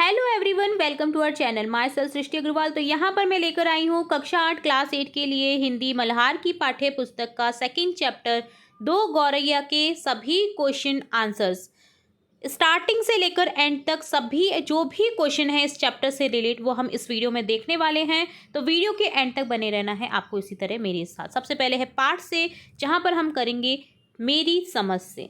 Hello everyone, welcome to our channel. Myself Srishti Agrawal. तो यहाँ पर मैं लेकर आई हूँ कक्षा 8 क्लास 8 के लिए हिंदी मल्हार की पाठ्य पुस्तक का सेकंड चैप्टर दो गौरैया के सभी क्वेश्चन आंसर्स। स्टार्टिंग से लेकर एंड तक सभी जो भी क्वेश्चन है इस चैप्टर से रिलेट वो हम इस वीडियो में देखने वाले हैं। तो वीडियो के एंड तक बने रहना है आपको इसी तरह मेरे साथ। सबसे पहले है पार्ट से, जहाँ पर हम करेंगे मेरी समझ से।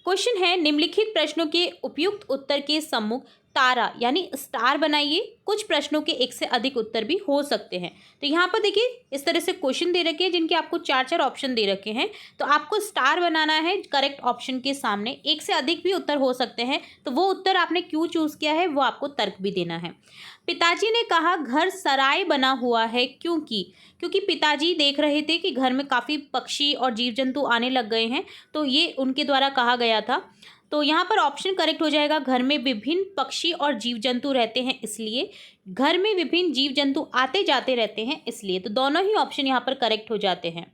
क्वेश्चन है, निम्नलिखित प्रश्नों के उपयुक्त उत्तर के सम्मुख तारा यानी स्टार बनाइए। कुछ प्रश्नों के एक से अधिक उत्तर भी हो सकते हैं। तो यहाँ पर देखिए इस तरह से क्वेश्चन दे रखे हैं जिनके आपको चार चार ऑप्शन दे रखे हैं। तो आपको स्टार बनाना है करेक्ट ऑप्शन के सामने। एक से अधिक भी उत्तर हो सकते हैं, तो वो उत्तर आपने क्यों चूज किया है वो आपको तर्क भी देना है। पिताजी ने कहा घर सराय बना हुआ है क्योंकि पिताजी देख रहे थे कि घर में काफ़ी पक्षी और जीव जंतु आने लग गए हैं, तो ये उनके द्वारा कहा गया था। तो यहाँ पर ऑप्शन करेक्ट हो जाएगा, घर में विभिन्न पक्षी और जीव जंतु रहते हैं इसलिए। घर में विभिन्न जीव जंतु आते जाते रहते हैं इसलिए। तो दोनों ही ऑप्शन यहाँ पर करेक्ट हो जाते हैं।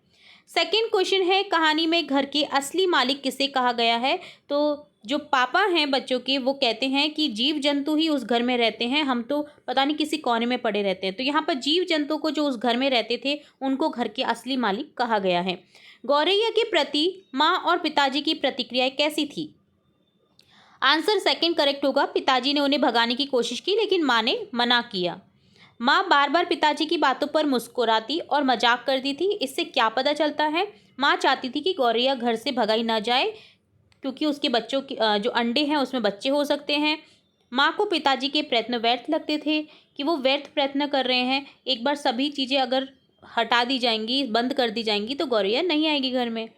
सेकेंड क्वेश्चन है, कहानी में घर के असली मालिक किसे कहा गया है। तो जो पापा हैं बच्चों के वो कहते हैं कि जीव जंतु ही उस घर में रहते हैं, हम तो पता नहीं किसी कोने में पड़े रहते हैं। तो यहाँ पर जीव जंतु को जो उस घर में रहते थे उनको घर के असली मालिक कहा गया है। गौरैया के प्रति माँ और पिताजी की प्रतिक्रियाएं कैसी थी। आंसर सेकंड करेक्ट होगा। पिताजी ने उन्हें भगाने की कोशिश की लेकिन माँ ने मना किया। माँ बार बार पिताजी की बातों पर मुस्कुराती और मजाक करती थी। इससे क्या पता चलता है, माँ चाहती थी कि गौरैया घर से भगाई ना जाए क्योंकि उसके बच्चों की जो अंडे हैं उसमें बच्चे हो सकते हैं। माँ को पिताजी के प्रयत्न व्यर्थ लगते थे कि वो व्यर्थ प्रयत्न कर रहे हैं। एक बार सभी चीज़ें अगर हटा दी जाएंगी, बंद कर दी जाएंगी तो गौरैया नहीं आएगी घर में।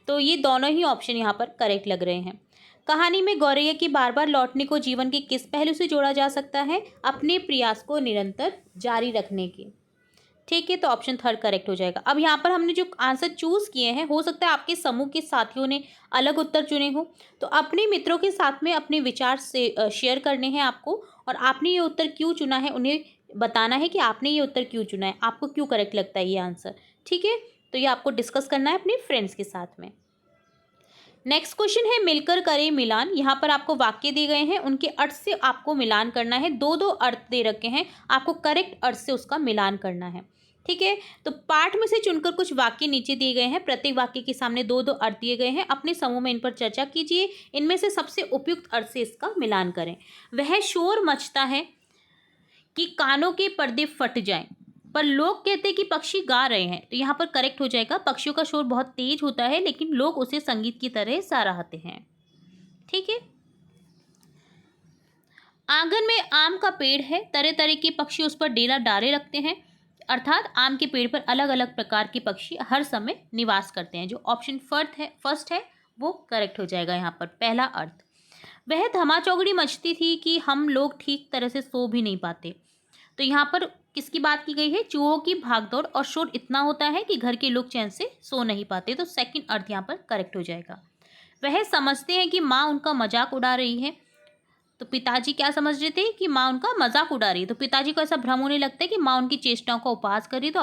तो ये दोनों ही ऑप्शन यहाँ पर करेक्ट लग रहे हैं। कहानी में गौरैया की बार बार लौटने को जीवन के किस पहलू से जोड़ा जा सकता है। अपने प्रयास को निरंतर जारी रखने के। ठीक है, तो ऑप्शन थर्ड करेक्ट हो जाएगा। अब यहाँ पर हमने जो आंसर चूज किए हैं, हो सकता है आपके समूह के साथियों ने अलग उत्तर चुने हो, तो अपने मित्रों के साथ में अपने विचार से शेयर करने हैं आपको, और आपने ये उत्तर क्यों चुना है उन्हें बताना है कि आपने ये उत्तर क्यों चुना है, आपको क्यों करेक्ट लगता है ये आंसर। ठीक है, तो ये आपको डिस्कस करना है अपने फ्रेंड्स के साथ में। नेक्स्ट क्वेश्चन है, मिलकर करें मिलान। यहाँ पर आपको वाक्य दिए गए हैं, उनके अर्थ से आपको मिलान करना है। दो दो अर्थ दे रखे हैं, आपको करेक्ट अर्थ से उसका मिलान करना है। ठीक है, तो पाठ में से चुनकर कुछ वाक्य नीचे दिए गए हैं। प्रत्येक वाक्य के सामने दो दो अर्थ दिए गए हैं। अपने समूह में इन पर चर्चा कीजिए। इनमें से सबसे उपयुक्त अर्थ से इसका मिलान करें। वह शोर मचता है कि कानों के पर्दे फट जाएं, पर लोग कहते हैं कि पक्षी गा रहे हैं। तो यहाँ पर करेक्ट हो जाएगा, पक्षियों का शोर बहुत तेज होता है लेकिन लोग उसे संगीत की तरह सराहते हैं। ठीक है, आंगन में आम का पेड़ है, तरह तरह के पक्षी उस पर डेरा डाले रखते हैं। अर्थात आम के पेड़ पर अलग अलग प्रकार के पक्षी हर समय निवास करते हैं। जो ऑप्शन फर्स्ट है वो करेक्ट हो जाएगा। यहाँ पर पहला अर्थ, वह धमाचौकड़ी मचती थी कि हम लोग ठीक तरह से सो भी नहीं पाते। तो यहाँ पर किसकी बात की गई है, चूहों की भागदौड़ और शोर इतना होता है कि घर के लोग चैन से सो नहीं पाते। तो सेकंड अर्थ यहाँ पर करेक्ट हो जाएगा। वह समझते हैं कि माँ उनका मजाक उड़ा रही है। तो पिताजी क्या समझ रहे थे कि माँ उनका मजाक उड़ा रही है। तो पिताजी को ऐसा भ्रम होने लगता है कि माँ उनकी चेष्टाओं का उपहास कर रही है। तो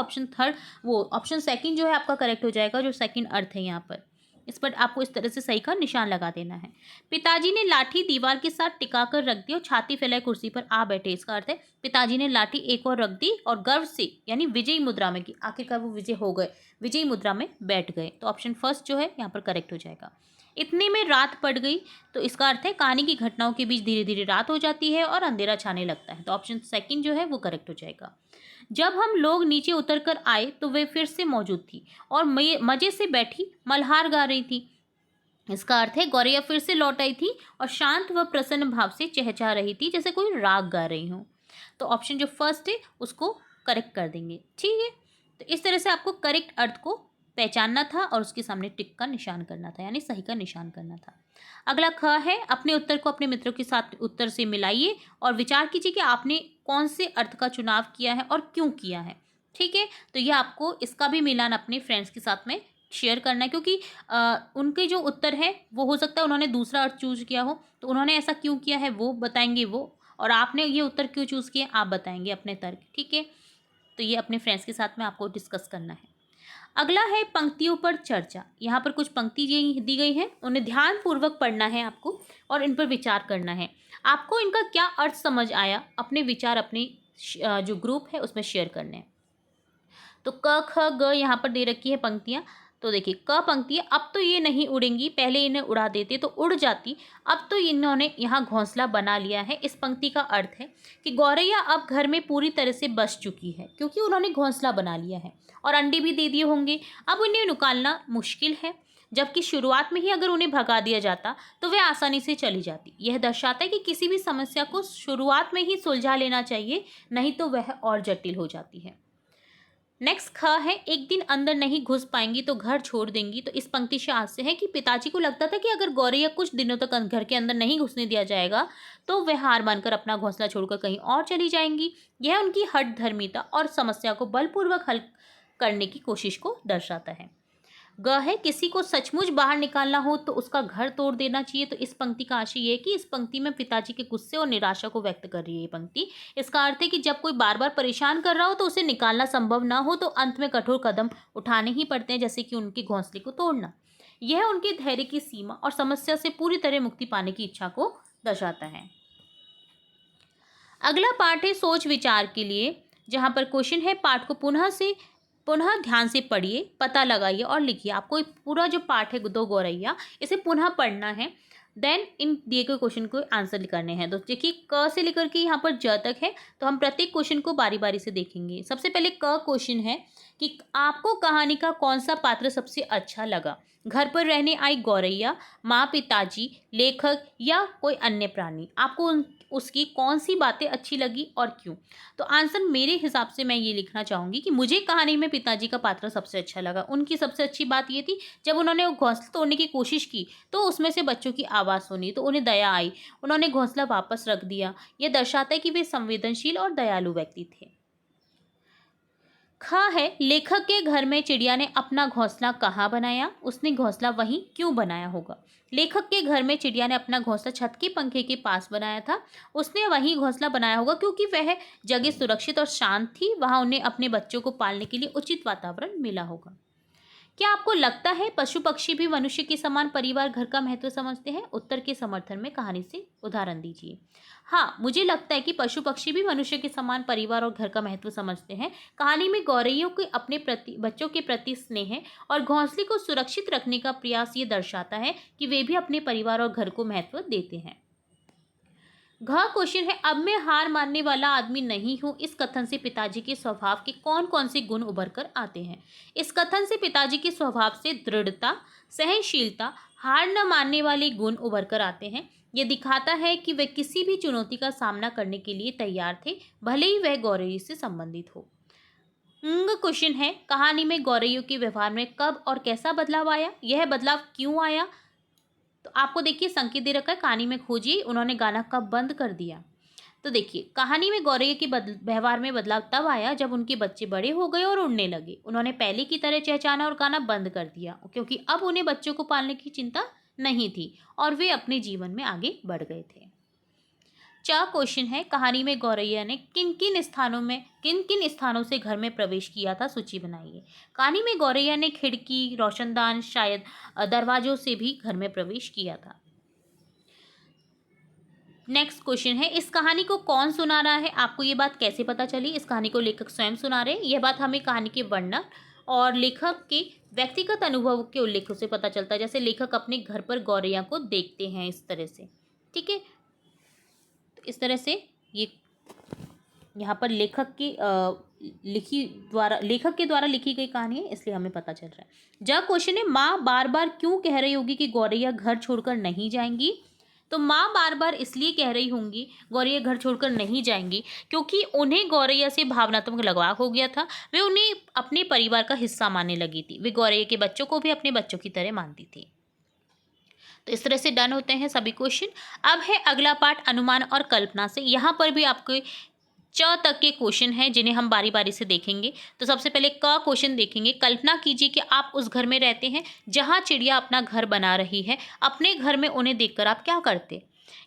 ऑप्शन सेकंड जो है आपका करेक्ट हो जाएगा, जो सेकंड अर्थ है यहाँ पर। इस पर आपको इस तरह से सही का निशान लगा देना है। पिताजी ने लाठी दीवार के साथ टिका कर रख दी और छाती फैलाए कुर्सी पर आ बैठे। इसका अर्थ है पिताजी ने लाठी एक और रख दी और गर्व से यानी विजयी मुद्रा में की। आखिरकार वो विजय हो गए, विजयी मुद्रा में बैठ गए। तो ऑप्शन फर्स्ट जो है यहाँ पर करेक्ट हो जाएगा। इतने में रात पड़ गई। तो इसका अर्थ है कहानी की घटनाओं के बीच धीरे धीरे रात हो जाती है और अंधेरा छाने लगता है। तो ऑप्शन सेकंड जो है वो करेक्ट हो जाएगा। जब हम लोग नीचे उतर कर आए तो वे फिर से मौजूद थी और मजे से बैठी मल्हार गा रही थी। इसका अर्थ है गौरैया फिर से लौट आई थी और शांत व प्रसन्न भाव से चहचहा रही थी जैसे कोई राग गा रही हो। तो ऑप्शन जो फर्स्ट है उसको करेक्ट कर देंगे। ठीक है, तो इस तरह से आपको करेक्ट अर्थ को पहचानना था और उसके सामने टिक का निशान करना था, यानी सही का निशान करना था। अगला ख है, अपने उत्तर को अपने मित्रों के साथ उत्तर से मिलाइए और विचार कीजिए कि आपने कौन से अर्थ का चुनाव किया है और क्यों किया है। ठीक है, तो ये आपको इसका भी मिलान अपने फ्रेंड्स के साथ में शेयर करना है क्योंकि उनके जो उत्तर है वो हो सकता है उन्होंने दूसरा अर्थ चूज किया हो, तो उन्होंने ऐसा क्यों किया है वो बताएंगे वो, और आपने ये उत्तर क्यों चूज किया आप बताएंगे अपने तर्क। ठीक है, तो ये अपने फ्रेंड्स के साथ में आपको डिस्कस करना है। अगला है पंक्तियों पर चर्चा। यहाँ पर कुछ पंक्ति दी गई हैं, उन्हें ध्यानपूर्वक पढ़ना है आपको और इन पर विचार करना है। आपको इनका क्या अर्थ समझ आया, अपने विचार अपने जो ग्रुप है उसमें शेयर करने हैं। तो क ख ग यहाँ पर दे रखी है पंक्तियाँ। तो देखिए क पंक्ति है, अब तो ये नहीं उड़ेंगी, पहले इन्हें उड़ा देते तो उड़ जाती, अब तो इन्होंने यहाँ घोंसला बना लिया है। इस पंक्ति का अर्थ है कि गौरैया अब घर में पूरी तरह से बस चुकी है, क्योंकि उन्होंने घोंसला बना लिया है और अंडे भी दे दिए होंगे। अब उन्हें निकालना मुश्किल है, जबकि शुरुआत में ही अगर उन्हें भगा दिया जाता तो वे आसानी से चली जाती। यह दर्शाता है कि किसी भी समस्या को शुरुआत में ही सुलझा लेना चाहिए, नहीं तो वह और जटिल हो जाती है। नेक्स्ट ख है, एक दिन अंदर नहीं घुस पाएंगी तो घर छोड़ देंगी। तो इस पंक्ति से आशय है कि पिताजी को लगता था कि अगर गौरैया कुछ दिनों तक घर के अंदर नहीं घुसने दिया जाएगा तो वह हार मानकर अपना घोंसला छोड़कर कहीं और चली जाएंगी। यह उनकी हठ धर्मिता और समस्या को बलपूर्वक हल करने की कोशिश को दर्शाता है। ग है, किसी को सचमुच बाहर निकालना हो तो उसका घर तोड़ देना चाहिए। तो इस पंक्ति का आशय ये है कि इस पंक्ति में पिताजी के गुस्से और निराशा को व्यक्त कर रही है ये पंक्ति। इसका अर्थ है कि जब कोई बार बार परेशान कर रहा हो तो उसे निकालना संभव ना हो तो अंत में कठोर कदम उठाने ही पड़ते हैं, जैसे कि उनके घोंसले को तोड़ना। यह उनके धैर्य की सीमा और समस्या से पूरी तरह मुक्ति पाने की इच्छा को दर्शाता है। अगला पाठ है सोच विचार के लिए, जहाँ पर क्वेश्चन है, पाठ को पुनः ध्यान से पढ़िए, पता लगाइए और लिखिए। आपको पूरा जो पाठ है दो गौरैया, इसे पुनः पढ़ना है, देन इन दिए गए क्वेश्चन को आंसर करने हैं। तो देखिए क से लेकर के यहाँ पर ज तक है, तो हम प्रत्येक क्वेश्चन को बारी बारी से देखेंगे। सबसे पहले क क्वेश्चन है कि आपको कहानी का कौन सा पात्र सबसे अच्छा लगा? घर पर रहने आई गौरैया, माँ पिताजी, लेखक या कोई अन्य प्राणी? आपको उसकी कौन सी बातें अच्छी लगी और क्यों? तो आंसर मेरे हिसाब से मैं ये लिखना चाहूँगी कि मुझे कहानी में पिताजी का पात्र सबसे अच्छा लगा। उनकी सबसे अच्छी बात ये थी, जब उन्होंने घोंसला तोड़ने की कोशिश की तो उसमें से बच्चों की आवाज़ सुनी तो उन्हें दया आई, उन्होंने घोंसला वापस रख दिया। यह दर्शाता है कि वे संवेदनशील और दयालु व्यक्ति थे। ख है, लेखक के घर में चिड़िया ने अपना घोंसला कहाँ बनाया? उसने घोंसला वहीं क्यों बनाया होगा? लेखक के घर में चिड़िया ने अपना घोंसला छत के पंखे के पास बनाया था। उसने वहीं घोंसला बनाया होगा क्योंकि वह जगह सुरक्षित और शांत थी, वहां उन्हें अपने बच्चों को पालने के लिए उचित वातावरण मिला होगा। क्या आपको लगता है पशु पक्षी भी मनुष्य के समान परिवार घर का महत्व समझते हैं? उत्तर के समर्थन में कहानी से उदाहरण दीजिए। हाँ, मुझे लगता है कि पशु पक्षी भी मनुष्य के समान परिवार और घर का महत्व समझते हैं। कहानी में गौरैयों के अपने बच्चों के प्रति स्नेह और घोंसले को सुरक्षित रखने का प्रयास ये दर्शाता है कि वे भी अपने परिवार और घर को महत्व देते हैं। घ क्वेश्चन है, अब मैं हार मानने वाला आदमी नहीं हूँ। इस कथन से पिताजी के स्वभाव के कौन कौन से गुण उभर कर आते हैं? इस कथन से पिताजी के स्वभाव से दृढ़ता, सहनशीलता, हार न मानने वाले गुण उभर कर आते हैं। यह दिखाता है कि वे किसी भी चुनौती का सामना करने के लिए तैयार थे, भले ही वह गौरैया से संबंधित हो। क्वेश्चन है, कहानी में गौरैयों के व्यवहार में कब और कैसा बदलाव आया? यह बदलाव क्यों आया? तो आपको देखिए संकेत दे रखा है, कहानी में खोजिए उन्होंने गाना कब बंद कर दिया। तो देखिए कहानी में गौरैया के व्यवहार में बदलाव तब आया जब उनके बच्चे बड़े हो गए और उड़ने लगे। उन्होंने पहले की तरह चहचहाना और गाना बंद कर दिया, क्योंकि अब उन्हें बच्चों को पालने की चिंता नहीं थी और वे अपने जीवन में आगे बढ़ गए थे। क्वेश्चन है, कहानी में गौरैया ने किन किन स्थानों से घर में प्रवेश किया था? सूची बनाइए। कहानी में गौरैया ने खिड़की, रोशनदान, शायद दरवाजों से भी घर में प्रवेश किया था। नेक्स्ट क्वेश्चन है, इस कहानी को कौन सुना रहा है? आपको ये बात कैसे पता चली? इस कहानी को लेखक स्वयं सुना रहे हैं। यह बात हमें कहानी के वर्णन और लेखक के व्यक्तिगत अनुभव के उल्लेखों से पता चलता है। जैसे लेखक अपने घर पर गौरैया को देखते हैं इस तरह से, ठीक है। इस तरह से ये यहाँ पर लेखक के द्वारा लिखी गई कहानी है, इसलिए हमें पता चल रहा है। जब क्वेश्चन है, माँ बार बार क्यों कह रही होगी कि गौरैया घर छोड़कर नहीं जाएंगी? तो माँ बार बार इसलिए कह रही होंगी गौरैया घर छोड़कर नहीं जाएंगी क्योंकि उन्हें गौरैया से भावनात्मक लगाव हो गया था। वे उन्हें अपने परिवार का हिस्सा मानने लगी थी। वे गौरैया के बच्चों को भी अपने बच्चों की तरह मानती थी। तो इस तरह से डन होते हैं सभी क्वेश्चन। अब है अगला पार्ट अनुमान और कल्पना से। यहाँ पर भी आपके तक के क्वेश्चन हैं जिन्हें हम बारी बारी से देखेंगे। तो सबसे पहले क क्वेश्चन देखेंगे। कल्पना कीजिए कि आप उस घर में रहते हैं जहाँ चिड़िया अपना घर बना रही है। अपने घर में उन्हें देखकर आप क्या करते?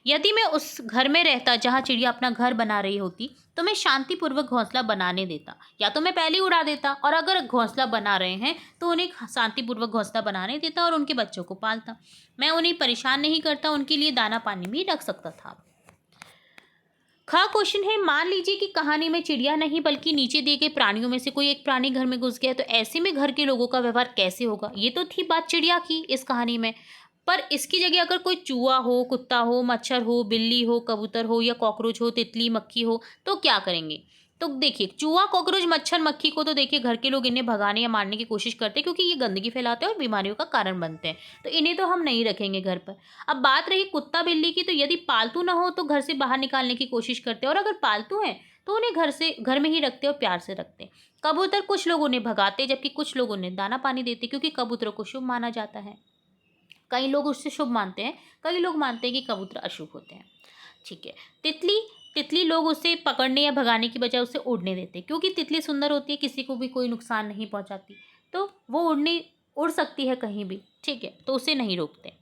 यदि मैं उस घर में रहता जहाँ चिड़िया अपना घर बना रही होती तो मैं शांतिपूर्वक घोंसला बनाने देता, या तो मैं पहले ही उड़ा देता, और अगर घोंसला बना रहे हैं तो उन्हें शांतिपूर्वक घोंसला बनाने देता और उनके बच्चों को पालता। मैं उन्हें परेशान नहीं करता, उनके लिए दाना पानी भी रख सकता था। ख क्वेश्चन है, मान लीजिए कि कहानी में चिड़िया नहीं बल्कि नीचे दिए गए प्राणियों में से कोई एक प्राणी घर में घुस गया, तो ऐसे में घर के लोगों का व्यवहार कैसे होगा। ये तो थी बात चिड़िया की इस कहानी में, पर इसकी जगह अगर कोई चूहा हो, कुत्ता हो, मच्छर हो, बिल्ली हो, कबूतर हो या कॉकरोच हो, तितली, मक्खी हो, तो क्या करेंगे। तो देखिए, चूहा, कॉकरोच, मच्छर, मक्खी को तो देखिए घर के लोग इन्हें भगाने या मारने की कोशिश करते हैं, क्योंकि ये गंदगी फैलाते हैं और बीमारियों का कारण बनते हैं, तो इन्हें तो हम नहीं रखेंगे घर पर। अब बात रही कुत्ता बिल्ली की, तो यदि पालतू ना हो तो घर से बाहर निकालने की कोशिश करते हैं, और अगर पालतू हैं तो उन्हें घर में ही रखते हैं और प्यार से रखते हैं। कबूतर, कुछ लोग उन्हें भगाते जबकि कुछ लोग उन्हें दाना पानी देते, क्योंकि कबूतरों को शुभ माना जाता है। कई लोग उससे शुभ मानते हैं, कई लोग मानते हैं कि कबूतर अशुभ होते हैं। ठीक है। तितली, तितली लोग उसे पकड़ने या भगाने की बजाय उसे उड़ने देते हैं, क्योंकि तितली सुंदर होती है, किसी को भी कोई नुकसान नहीं पहुंचाती, तो वो उड़ सकती है कहीं भी। ठीक है, तो उसे नहीं रोकते।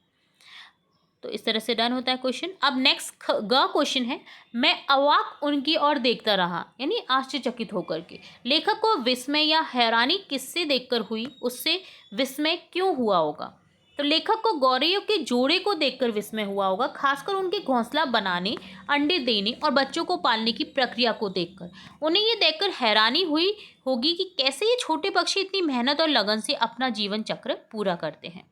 तो इस तरह से डन होता है क्वेश्चन। अब नेक्स्ट ग क्वेश्चन है, मैं अवाक उनकी ओर देखता रहा, यानी आश्चर्यचकित होकर के। लेखक को विस्मय या हैरानी किससे देखकर हुई, उससे विस्मय क्यों हुआ होगा। तो लेखक को गौरैयों के जोड़े को देखकर विस्मय हुआ होगा, खासकर उनके घोंसला बनाने, अंडे देने और बच्चों को पालने की प्रक्रिया को देखकर। उन्हें ये देखकर हैरानी हुई होगी कि कैसे ये छोटे पक्षी इतनी मेहनत और लगन से अपना जीवन चक्र पूरा करते हैं।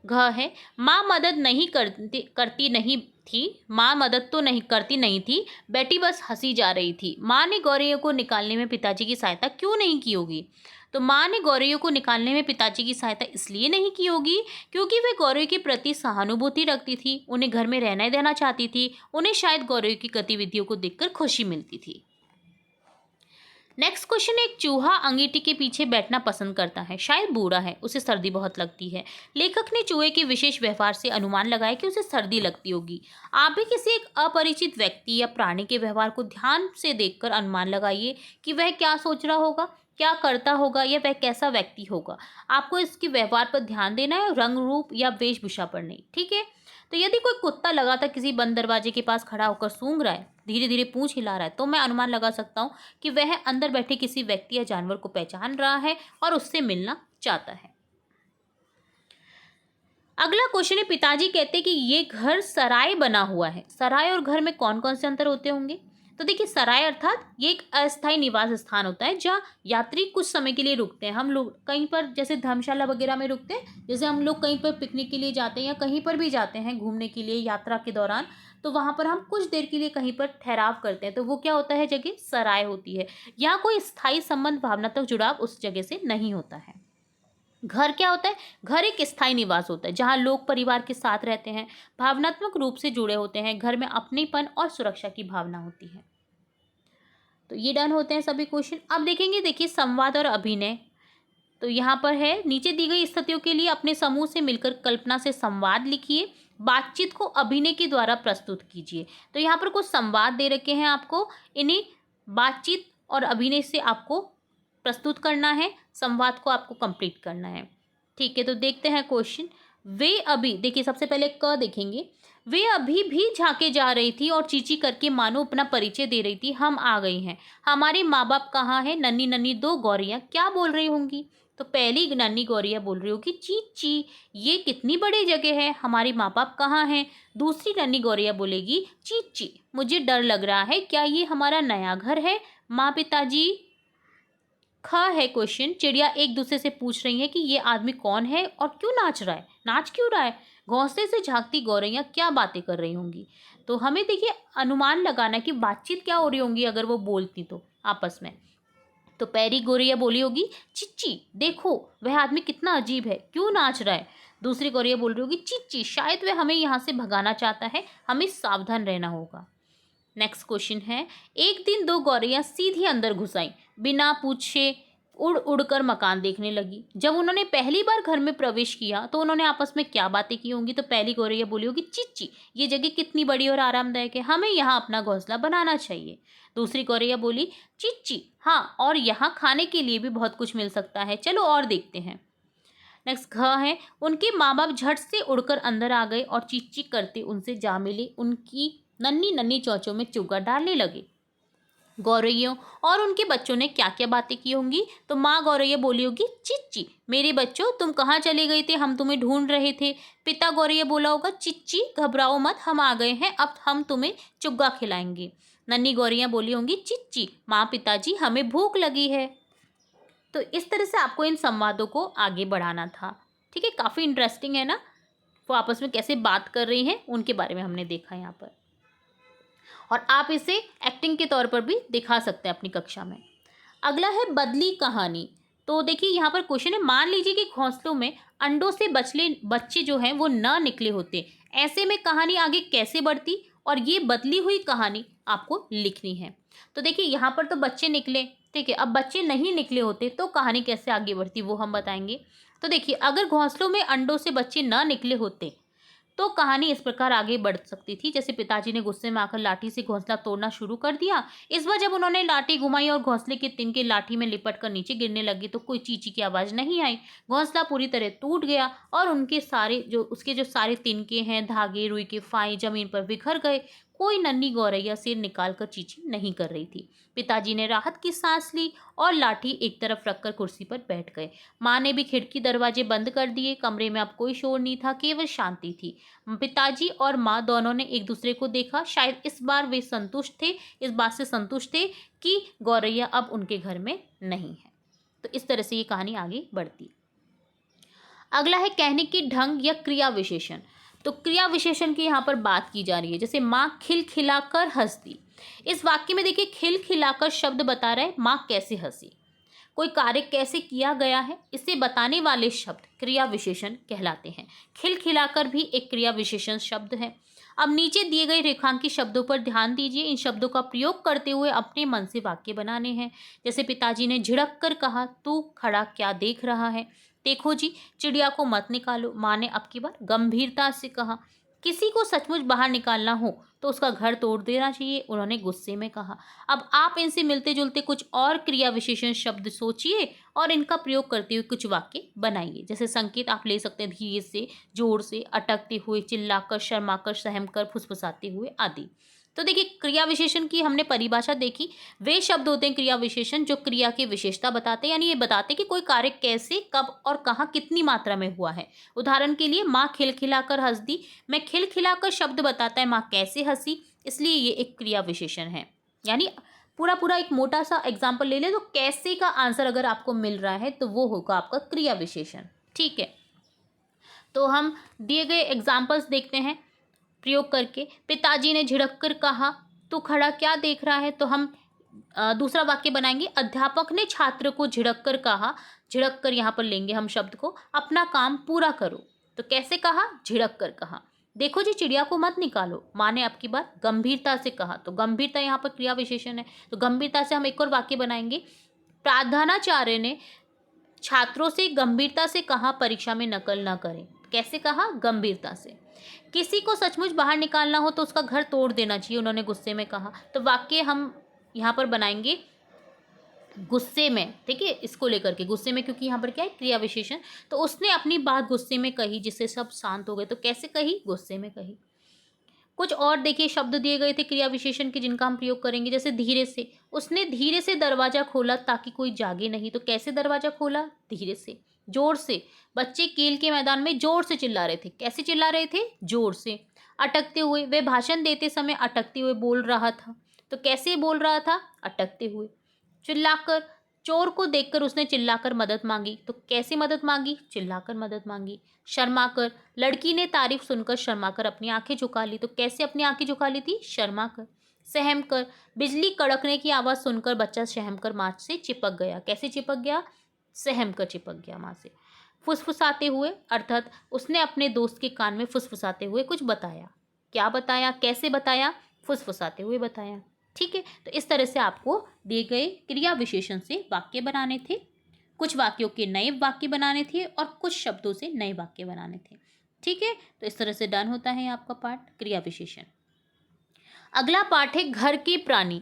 घ है, माँ मदद नहीं करती नहीं थी, माँ मदद तो नहीं करती नहीं थी, बेटी बस हंसी जा रही थी। माँ ने गौरैयों को निकालने में पिताजी की सहायता क्यों नहीं की होगी। तो माँ ने गौरैयों को निकालने में पिताजी की सहायता इसलिए नहीं की होगी क्योंकि वे गौरैयों के प्रति सहानुभूति रखती थी, उन्हें घर में रहने देना चाहती थी, उन्हें शायद गौरैयों की गतिविधियों को देखकर खुशी मिलती थी। नेक्स्ट क्वेश्चन, एक चूहा अंगीठी के पीछे बैठना पसंद करता है, शायद बूढ़ा है, उसे सर्दी बहुत लगती है। लेखक ने चूहे के विशेष व्यवहार से अनुमान लगाया कि उसे सर्दी लगती होगी। आप भी किसी एक अपरिचित व्यक्ति या प्राणी के व्यवहार को ध्यान से देखकर अनुमान लगाइए कि वह क्या सोच रहा होगा, क्या करता होगा या वह कैसा व्यक्ति होगा। आपको इसके व्यवहार पर ध्यान देना है, रंग रूप या वेशभूषा पर नहीं। ठीक है। तो यदि कोई कुत्ता लगातार किसी बंद दरवाजे के पास खड़ा होकर सूंघ रहा है, धीरे धीरे पूंछ हिला रहा है, तो मैं अनुमान लगा सकता हूँ कि वह अंदर बैठे किसी व्यक्ति या जानवर को पहचान रहा है और उससे मिलना चाहता है। अगला क्वेश्चन है, पिताजी कहते हैं कि ये घर सराय बना हुआ है। सराय और घर में कौन कौन से अंतर होते होंगे। तो देखिए, सराय अर्थात ये एक अस्थायी निवास स्थान होता है जहाँ यात्री कुछ समय के लिए रुकते हैं। हम लोग कहीं पर जैसे धर्मशाला वगैरह में रुकते हैं, जैसे हम लोग कहीं पर पिकनिक के लिए जाते हैं या कहीं पर भी जाते हैं घूमने के लिए यात्रा के दौरान, तो वहाँ पर हम कुछ देर के लिए कहीं पर ठहराव करते हैं, तो वो क्या होता है, जगह सराय होती है। यहाँ कोई स्थायी संबंध, भावनात्मक जुड़ाव उस जगह से नहीं होता है। घर क्या होता है, घर एक स्थायी निवास होता है जहाँ लोग परिवार के साथ रहते हैं, भावनात्मक रूप से जुड़े होते हैं, घर में अपनेपन और सुरक्षा की भावना होती है। तो ये डन होते हैं सभी क्वेश्चन। अब देखेंगे, देखिए संवाद और अभिनय। तो यहाँ पर है, नीचे दी गई स्थितियों के लिए अपने समूह से मिलकर कल्पना से संवाद लिखिए, बातचीत को अभिनय के द्वारा प्रस्तुत कीजिए। तो यहाँ पर कुछ संवाद दे रखे हैं आपको, इन्हें बातचीत और अभिनय से आपको प्रस्तुत करना है, संवाद को आपको कंप्लीट करना है। ठीक है, तो देखते हैं क्वेश्चन। वे अभी, देखिए सबसे पहले क देखेंगे, वे अभी भी झांके जा रही थी और चींची करके मानो अपना परिचय दे रही थी, हम आ गई हैं। हमारे माँ बाप कहाँ हैं। नन्ही नन्ही दो गौरियाँ क्या बोल रही होंगी। तो पहली नन्ही गौरिया बोल रही होगी चींची, ये कितनी बड़ी जगह है, हमारे माँ बाप कहाँ हैं। दूसरी नन्ही गौरिया बोलेगी चींची, मुझे डर लग रहा है, क्या ये हमारा नया घर है माँ पिताजी। ख है क्वेश्चन, चिड़िया एक दूसरे से पूछ रही है कि ये आदमी कौन है और क्यों नाच रहा है, नाच क्यों रहा है। घोंसले से झांकती गौरैया क्या बातें कर रही होंगी। तो हमें देखिए अनुमान लगाना कि बातचीत क्या हो रही होंगी अगर वो बोलती तो आपस में। तो पहली गौरैया बोली होगी चिच्ची, देखो वह आदमी कितना अजीब है, क्यों नाच रहा है। दूसरी गौरैया बोल रही होगी चिच्ची, शायद वह हमें यहाँ से भगाना चाहता है, हमें सावधान रहना होगा। नेक्स्ट क्वेश्चन है, एक दिन दो गौरैया सीधी अंदर घुस आईं, बिना पूछे उड़ उड़कर मकान देखने लगी। जब उन्होंने पहली बार घर में प्रवेश किया तो उन्होंने आपस में क्या बातें की होंगी। तो पहली गौरैया बोली होगी चिच्ची, ये जगह कितनी बड़ी और आरामदायक है, हमें यहाँ अपना घोंसला बनाना चाहिए। दूसरी गौरैया बोली चिच्ची, हाँ और यहाँ खाने के लिए भी बहुत कुछ मिल सकता है, चलो और देखते हैं। नेक्स्ट घ है, उनके माँ बाप झट से उड़कर अंदर आ गए और चीख चीख करते उनसे जा मिले, उनकी नन्ही नन्ही चोंचों में चुगा डालने लगे। गौरैयों और उनके बच्चों ने क्या क्या बातें की होंगी। तो माँ गौरैया बोली होगी, चिच्ची मेरे बच्चों तुम कहाँ चले गए थे, हम तुम्हें ढूंढ रहे थे। पिता गौरैया बोला होगा, चिच्ची घबराओ मत, हम आ गए हैं, अब हम तुम्हें चुग्गा खिलाएंगे। नन्ही गौरैया बोली होंगी, चिच्ची माँ पिताजी हमें भूख लगी है। तो इस तरह से आपको इन संवादों को आगे बढ़ाना था। ठीक है, काफ़ी इंटरेस्टिंग है ना, वो आपस में कैसे बात कर रही हैं उनके बारे में हमने देखा यहाँ पर। और आप इसे एक्टिंग के तौर पर भी दिखा सकते हैं अपनी कक्षा में। अगला है बदली कहानी। तो देखिए यहाँ पर क्वेश्चन है, मान लीजिए कि घोंसलों में अंडों से बच्चे जो हैं वो ना निकले होते, ऐसे में कहानी आगे कैसे बढ़ती, और ये बदली हुई कहानी आपको लिखनी है। तो देखिए यहाँ पर तो बच्चे निकले, ठीक है, अब बच्चे नहीं निकले होते तो कहानी कैसे आगे बढ़ती वो हम बताएंगे। तो देखिए अगर घोंसलों में अंडों से बच्चे ना निकले होते तो कहानी इस प्रकार आगे बढ़ सकती थी। जैसे पिताजी ने गुस्से में आकर लाठी से घोंसला तोड़ना शुरू कर दिया। इस बार जब उन्होंने लाठी घुमाई और घोंसले के तिनके लाठी में लिपट कर नीचे गिरने लगी तो कोई चींची की आवाज़ नहीं आई। घोंसला पूरी तरह टूट गया और उसके जो सारे तिनके हैं, धागे, रुई के फाई जमीन पर बिखर गए। कोई नन्ही गौरैया सिर निकाल कर चींची नहीं कर रही थी। पिताजी ने राहत की सांस ली और लाठी एक तरफ रखकर कुर्सी पर बैठ गए। माँ ने भी खिड़की दरवाजे बंद कर दिए। कमरे में अब कोई शोर नहीं था, केवल शांति थी। पिताजी और माँ दोनों ने एक दूसरे को देखा। शायद इस बार वे इस बात से संतुष्ट थे कि गौरैया अब उनके घर में नहीं है। तो इस तरह से ये कहानी आगे बढ़ती। अगला है कहने की ढंग या क्रिया विशेषण। तो क्रिया विशेषण की यहाँ पर बात की जा रही है। जैसे माँ खिलखिलाकर हंसती। इस वाक्य में देखिए खिलखिलाकर शब्द बता रहा है माँ कैसे हंसी, कोई कार्य कैसे किया गया है, इसे बताने वाले शब्द क्रिया विशेषण कहलाते हैं। खिलखिलाकर भी एक क्रिया विशेषण शब्द है। अब नीचे दिए गए रेखांकित शब्दों पर ध्यान दीजिए। इन शब्दों का प्रयोग करते हुए अपने मन से वाक्य बनाने हैं। जैसे पिताजी ने झिड़क कर कहा, तू खड़ा क्या देख रहा है। देखो जी, चिड़िया को मत निकालो, माँ ने अब की बार गंभीरता से कहा। किसी को सचमुच बाहर निकालना हो तो उसका घर तोड़ देना चाहिए, उन्होंने गुस्से में कहा। अब आप इनसे मिलते जुलते कुछ और क्रिया विशेषण शब्द सोचिए और इनका प्रयोग करते हुए कुछ वाक्य बनाइए। जैसे संकेत आप ले सकते हैं धीरे से, जोर से, अटकते हुए, चिल्लाकर, शर्माकर, सहमकर, फुसफुसाते हुए आदि। तो देखिए क्रिया विशेषण की हमने परिभाषा देखी। वे शब्द होते हैं क्रिया विशेषण जो क्रिया की विशेषता बताते हैं, यानी ये बताते हैं कि कोई कार्य कैसे, कब और कहाँ, कितनी मात्रा में हुआ है। उदाहरण के लिए माँ खिलखिलाकर हंस दी, मैं खिलखिलाकर शब्द बताता है माँ कैसे हंसी, इसलिए ये एक क्रिया विशेषण है। यानी पूरा एक मोटा सा एग्जाम्पल ले ले तो कैसे का आंसर अगर आपको मिल रहा है तो वो होगा आपका क्रिया विशेषण। ठीक है, तो हम दिए गए एग्जाम्पल्स देखते हैं प्रयोग करके। पिताजी ने झिड़क कर कहा, तू खड़ा क्या देख रहा है। तो हम दूसरा वाक्य बनाएंगे, अध्यापक ने छात्र को झिड़क कर कहा। झिड़क कर यहाँ पर लेंगे हम शब्द को, अपना काम पूरा करो। तो कैसे कहा, झिड़क कर कहा। देखो जी, चिड़िया को मत निकालो, माँ ने अब की बार गंभीरता से कहा। तो गंभीरता यहाँ पर क्रिया विशेषण है। तो गंभीरता से हम एक और वाक्य बनाएंगे, प्रधानाचार्य ने छात्रों से गंभीरता से कहा परीक्षा में नकल न करें। कैसे कहा, गंभीरता से। किसी को सचमुच बाहर निकालना हो तो उसका घर तोड़ देना चाहिए, उन्होंने गुस्से में कहा। तो वाक्य हम यहाँ पर बनाएंगे गुस्से में, ठीक है, इसको लेकर के गुस्से में, क्योंकि यहाँ पर क्या है, क्रिया विशेषण। तो उसने अपनी बात गुस्से में कही जिससे सब शांत हो गए। तो कैसे कही, गुस्से में कही। कुछ और देखिए शब्द दिए गए थे क्रिया विशेषण के जिनका हम प्रयोग करेंगे। जैसे धीरे से, उसने धीरे से दरवाजा खोला ताकि कोई जागे नहीं। तो कैसे दरवाजा खोला, धीरे से। जोर से, बच्चे खेल के मैदान में जोर से चिल्ला रहे थे। कैसे चिल्ला रहे थे, जोर से। अटकते हुए, वे भाषण देते समय अटकते हुए बोल रहा था। तो कैसे बोल रहा था, अटकते हुए। चिल्लाकर, चोर को देखकर उसने चिल्लाकर मदद मांगी। तो कैसे मदद मांगी, चिल्लाकर मदद मांगी। शर्माकर, लड़की ने तारीफ सुनकर शर्माकर अपनी आंखें झुका ली। तो कैसे अपनी आंखें झुका ली थी, शर्माकर। सहमकर, बिजली कड़कने की आवाज़ सुनकर बच्चा सहमकर माँ से चिपक गया। कैसे चिपक गया, सहमकर चिपक गया माँ से। फुसफुसाते हुए, अर्थात उसने अपने दोस्त के कान में फुसफुसाते हुए कुछ बताया। क्या बताया, कैसे बताया, फुसफुसाते हुए बताया। ठीक है, तो इस तरह से आपको दिए गए क्रिया विशेषण से वाक्य बनाने थे। कुछ वाक्यों के नए वाक्य बनाने थे और कुछ शब्दों से नए वाक्य बनाने थे। ठीक है, तो इस तरह से डन होता है आपका पाठ क्रिया विशेषण। अगला पाठ है घर के प्राणी।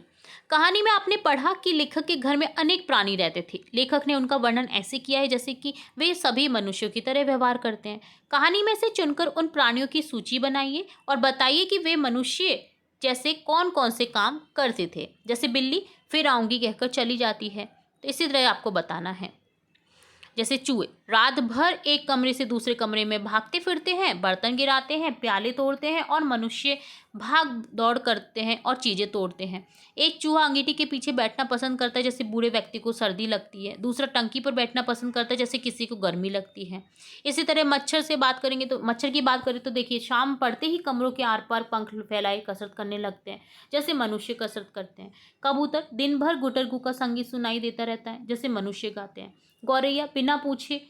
कहानी में आपने पढ़ा कि लेखक के घर में अनेक प्राणी रहते थे। लेखक ने उनका वर्णन ऐसे किया है जैसे कि वे सभी मनुष्यों की तरह व्यवहार करते हैं। कहानी में से चुनकर उन प्राणियों की सूची बनाइए और बताइए कि वे मनुष्य जैसे कौन कौन से काम करते थे। जैसे बिल्ली फिर आऊँगी कहकर चली जाती है, तो इसी तरह आपको बताना है। जैसे चूहे रात भर एक कमरे से दूसरे कमरे में भागते फिरते हैं, बर्तन गिराते हैं, प्याले तोड़ते हैं, और मनुष्य भाग दौड़ करते हैं और चीज़ें तोड़ते हैं। एक चूहा अंगीठी के पीछे बैठना पसंद करता है, जैसे बूढ़े व्यक्ति को सर्दी लगती है। दूसरा टंकी पर बैठना पसंद करता है, जैसे किसी को गर्मी लगती है। इसी तरह मच्छर से बात करेंगे तो मच्छर की बात करें तो देखिए, शाम पड़ते ही कमरों के आर पार पंख फैलाए कसरत करने लगते हैं, जैसे मनुष्य कसरत करते हैं। कबूतर दिन भर गुटर गु का संगीत सुनाई देता रहता है, जैसे मनुष्य गाते हैं। गौरैया बिना पूछे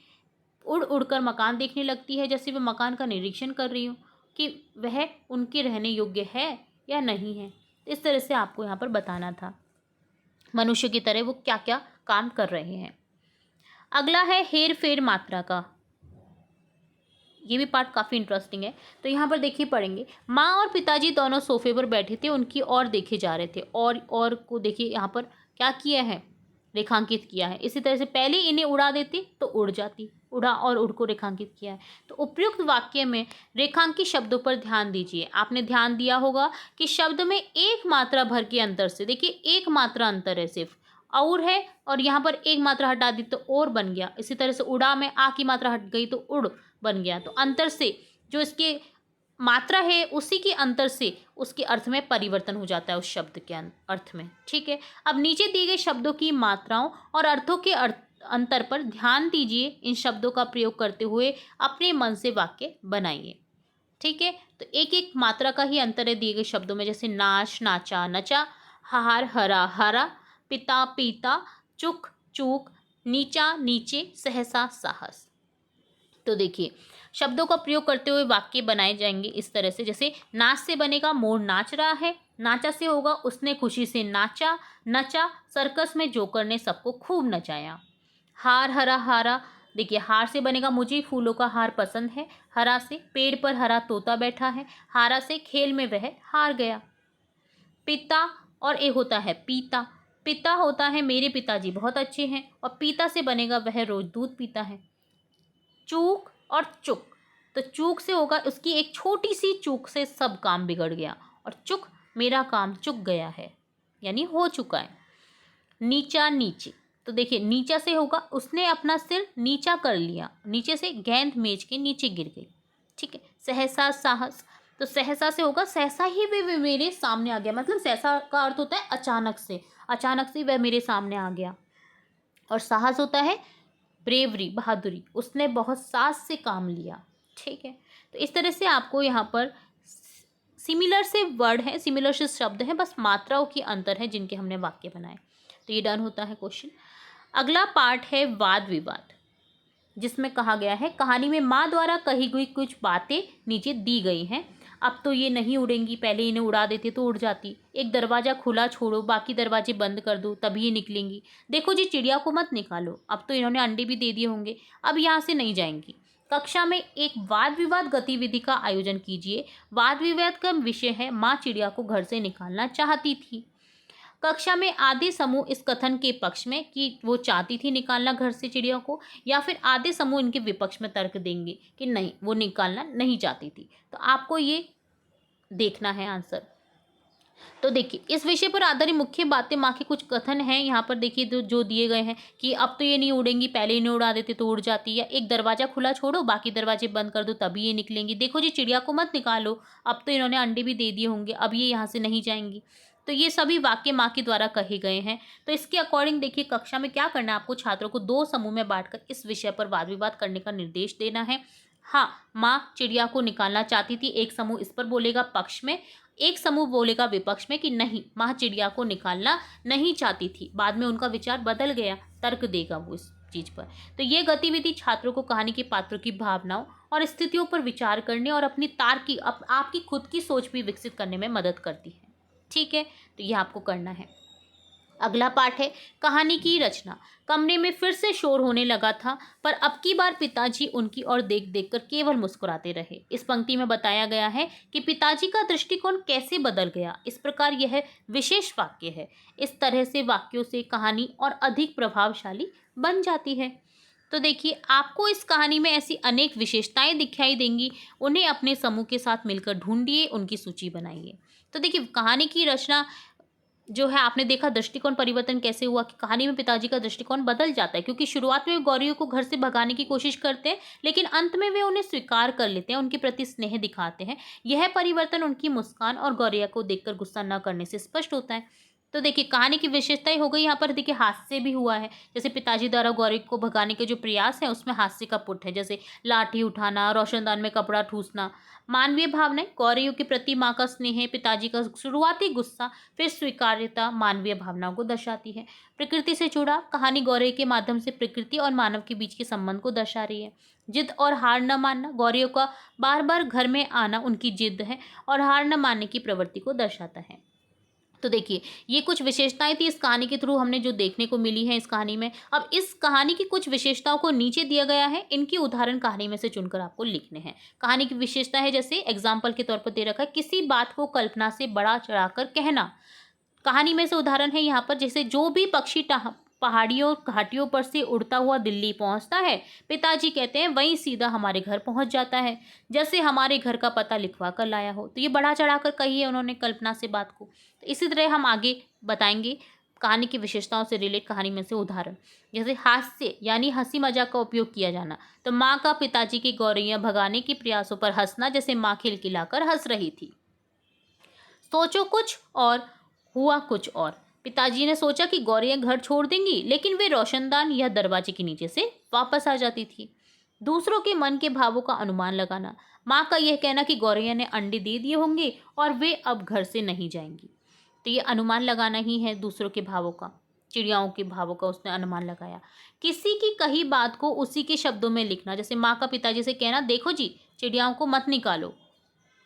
उड़ उड़कर मकान देखने लगती है, जैसे वह मकान का निरीक्षण कर रही हो कि वह उनके रहने योग्य है या नहीं है। इस तरह से आपको यहाँ पर बताना था मनुष्य की तरह वो क्या क्या काम कर रहे हैं। अगला है हेर फेर मात्रा का। ये भी पार्ट काफ़ी इंटरेस्टिंग है। तो यहाँ पर देखिए पढ़ेंगे, माँ और पिताजी दोनों सोफे पर बैठे थे, उनकी ओर देखे जा रहे थे। और को देखिए यहाँ पर क्या किया है, रेखांकित किया है। इसी तरह से पहले इन्हें उड़ा देती तो उड़ जाती, उड़ा और उड़ को रेखांकित किया है। तो उपयुक्त वाक्य में रेखांकित शब्दों पर ध्यान दीजिए। आपने ध्यान दिया होगा कि शब्द में एक मात्रा भर के अंतर से, देखिए एक मात्रा अंतर है सिर्फ, और है, और यहाँ पर एक मात्रा हटा दी तो और बन गया। इसी तरह से उड़ा में आ की मात्रा हट गई तो उड़ बन गया। तो अंतर से जो इसके मात्रा है उसी के अंतर से उसके अर्थ में परिवर्तन हो जाता है, उस शब्द के अर्थ में। ठीक है, अब नीचे दिए गए शब्दों की मात्राओं और अर्थों के अंतर पर ध्यान दीजिए। इन शब्दों का प्रयोग करते हुए अपने मन से वाक्य बनाइए। ठीक है, तो एक एक मात्रा का ही अंतर है दिए गए शब्दों में। जैसे नाच नाचा नचा, हार हरा हरा, पिता पीता, चुक चूक, नीचा नीचे, सहसा साहस। तो देखिए शब्दों का प्रयोग करते हुए वाक्य बनाए जाएंगे इस तरह से। जैसे नाच से बनेगा मोर नाच रहा है, नाचा से होगा उसने खुशी से नाचा, नचा सर्कस में जोकर ने सबको खूब नचाया। हार हरा हारा, देखिए हार से बनेगा मुझे फूलों का हार पसंद है, हरा से पेड़ पर हरा तोता बैठा है, हारा से खेल में वह हार गया। पिता और ए होता है पीता, पिता होता है मेरे पिताजी बहुत अच्छे हैं, और पीता से बनेगा वह रोज दूध पीता है। चूक और चुक, तो चूक से होगा उसकी एक छोटी सी चूक से सब काम बिगड़ गया, और चुक मेरा काम चुक गया है, यानी हो चुका है। नीचा नीचे, तो देखिए नीचा से होगा उसने अपना सिर नीचा कर लिया, नीचे से गेंद मेज के नीचे गिर गई। ठीक है, सहसा साहस, तो सहसा से होगा सहसा ही वे मेरे सामने आ गया, मतलब सहसा का अर्थ होता है अचानक से, अचानक से वह मेरे सामने आ गया। और साहस होता है ब्रेवरी, बहादुरी, उसने बहुत साहस से काम लिया। ठीक है, तो इस तरह से आपको यहाँ पर सिमिलर से वर्ड है, सिमिलर से शब्द हैं, बस मात्राओं की अंतर है जिनके हमने वाक्य बनाए। तो ये डन होता है क्वेश्चन। अगला पार्ट है वाद विवाद, जिसमें कहा गया है कहानी में माँ द्वारा कही गई कुछ बातें नीचे दी गई हैं। अब तो ये नहीं उड़ेंगी, पहले इन्हें उड़ा देते तो उड़ जाती। एक दरवाज़ा खुला छोड़ो, बाकी दरवाजे बंद कर दो, तभी ये निकलेंगी। देखो जी चिड़िया को मत निकालो, अब तो इन्होंने अंडे भी दे दिए होंगे, अब यहाँ से नहीं जाएंगी। कक्षा में एक वाद विवाद गतिविधि का आयोजन कीजिए। वाद विवाद का विषय है माँ चिड़िया को घर से निकालना चाहती थी। कक्षा में आधे समूह इस कथन के पक्ष में कि वो चाहती थी निकालना घर से चिड़िया को, या फिर आधे समूह इनके विपक्ष में तर्क देंगे कि नहीं वो निकालना नहीं चाहती थी। तो आपको ये देखना है आंसर। तो देखिए इस विषय पर आधारित मुख्य बातें माँ के कुछ कथन हैं यहाँ पर देखिए जो दिए गए हैं कि अब तो ये नहीं उड़ेंगी, पहले इन्हें उड़ा देते तो उड़ जाती, या एक दरवाज़ा खुला छोड़ो बाकी दरवाजे बंद कर दो तभी ये निकलेंगी। देखो जी चिड़िया को मत निकालो, अब तो इन्होंने अंडे भी दे दिए होंगे, अब ये यहाँ से नहीं जाएंगी। तो ये सभी वाक्य माँ के द्वारा कहे गए हैं। तो इसके अकॉर्डिंग देखिए कक्षा में क्या करना है, आपको छात्रों को 2 समूह में बांटकर इस विषय पर वाद विवाद करने का निर्देश देना है। हाँ, माँ चिड़िया को निकालना चाहती थी, एक समूह इस पर बोलेगा पक्ष में, एक समूह बोलेगा विपक्ष में कि नहीं माँ चिड़िया को निकालना नहीं चाहती थी, बाद में उनका विचार बदल गया, तर्क देगा वो इस चीज़ पर। तो ये गतिविधि छात्रों को कहानी के पात्रों की भावनाओं और स्थितियों पर विचार करने और अपनी तार्किक आपकी खुद की सोच भी विकसित करने में मदद करती है। ठीक है, तो ये आपको करना है। अगला पार्ट है कहानी की रचना। कमरे में फिर से शोर होने लगा था, पर अब की बार पिताजी उनकी ओर देख देख कर केवल मुस्कुराते रहे। इस पंक्ति में बताया गया है कि पिताजी का दृष्टिकोण कैसे बदल गया। इस प्रकार यह विशेष वाक्य है। इस तरह से वाक्यों से कहानी और अधिक प्रभावशाली बन जाती है। तो देखिए आपको इस कहानी में ऐसी अनेक विशेषताएं दिखाई देंगी, उन्हें अपने समूह के साथ मिलकर ढूंढिए, उनकी सूची बनाइए। तो देखिए कहानी की रचना जो है, आपने देखा दृष्टिकोण परिवर्तन कैसे हुआ कि कहानी में पिताजी का दृष्टिकोण बदल जाता है, क्योंकि शुरुआत में वे गौरियों को घर से भगाने की कोशिश करते हैं, लेकिन अंत में वे उन्हें स्वीकार कर लेते हैं, उनके प्रति स्नेह दिखाते हैं। यह परिवर्तन उनकी मुस्कान और गौरिया को देखकर गुस्सा न करने से स्पष्ट होता है। तो देखिए कहानी की विशेषताएं हो गई यहाँ पर, देखिए हास्य भी हुआ है, जैसे पिताजी द्वारा गौरी को भगाने के जो प्रयास है उसमें हास्य का पुट है, जैसे लाठी उठाना, रोशनदान में कपड़ा ठूसना। मानवीय भावनाएं, गौरियों के प्रति माँ का स्नेह, पिताजी का शुरुआती गुस्सा, फिर स्वीकार्यता मानवीय भावनाओं को दर्शाती है। प्रकृति से जुड़ा, कहानी गौरव के माध्यम से प्रकृति और मानव के बीच के संबंध को दर्शा रही है। जिद और हार न मानना, गौरियों का बार बार घर में आना उनकी जिद है और हार न मानने की प्रवृत्ति को दर्शाता है। तो देखिए ये कुछ विशेषताएं थी इस कहानी के थ्रू हमने जो देखने को मिली है इस कहानी में। अब इस कहानी की कुछ विशेषताओं को नीचे दिया गया है, इनके उदाहरण कहानी में से चुनकर आपको लिखने हैं। कहानी की विशेषता है, जैसे एग्जाम्पल के तौर पर दे रखा है, किसी बात को कल्पना से बड़ा चढ़ाकर कहना। कहानी में से उदाहरण है यहाँ पर, जैसे जो भी पक्षी पहाड़ियों घाटियों पर से उड़ता हुआ दिल्ली पहुंचता है, पिताजी कहते हैं वहीं सीधा हमारे घर पहुंच जाता है, जैसे हमारे घर का पता लिखवा कर लाया हो। तो ये बढ़ा चढ़ाकर कही है उन्होंने कल्पना से बात को। तो इसी तरह हम आगे बताएंगे कहानी की विशेषताओं से रिलेट कहानी में से उदाहरण, जैसे हास्य यानी हंसी मजाक का उपयोग किया जाना। तो माँ का पिताजी की गौरैया भगाने के प्रयासों पर हंसना, जैसे माँ खिलखिलाकर हंस रही थी। सोचो कुछ और हुआ कुछ और, पिताजी ने सोचा कि गौरैया घर छोड़ देंगी, लेकिन वे रोशनदान या दरवाजे के नीचे से वापस आ जाती थी। दूसरों के मन के भावों का अनुमान लगाना, माँ का यह कहना कि गौरैया ने अंडे दे दिए होंगे और वे अब घर से नहीं जाएंगी। तो ये अनुमान लगाना ही है दूसरों के भावों का, चिड़ियाओं के भावों का उसने अनुमान लगाया। किसी की कही बात को उसी के शब्दों में लिखना, जैसे माँ का पिताजी से कहना, देखो जी चिड़ियाओं को मत निकालो,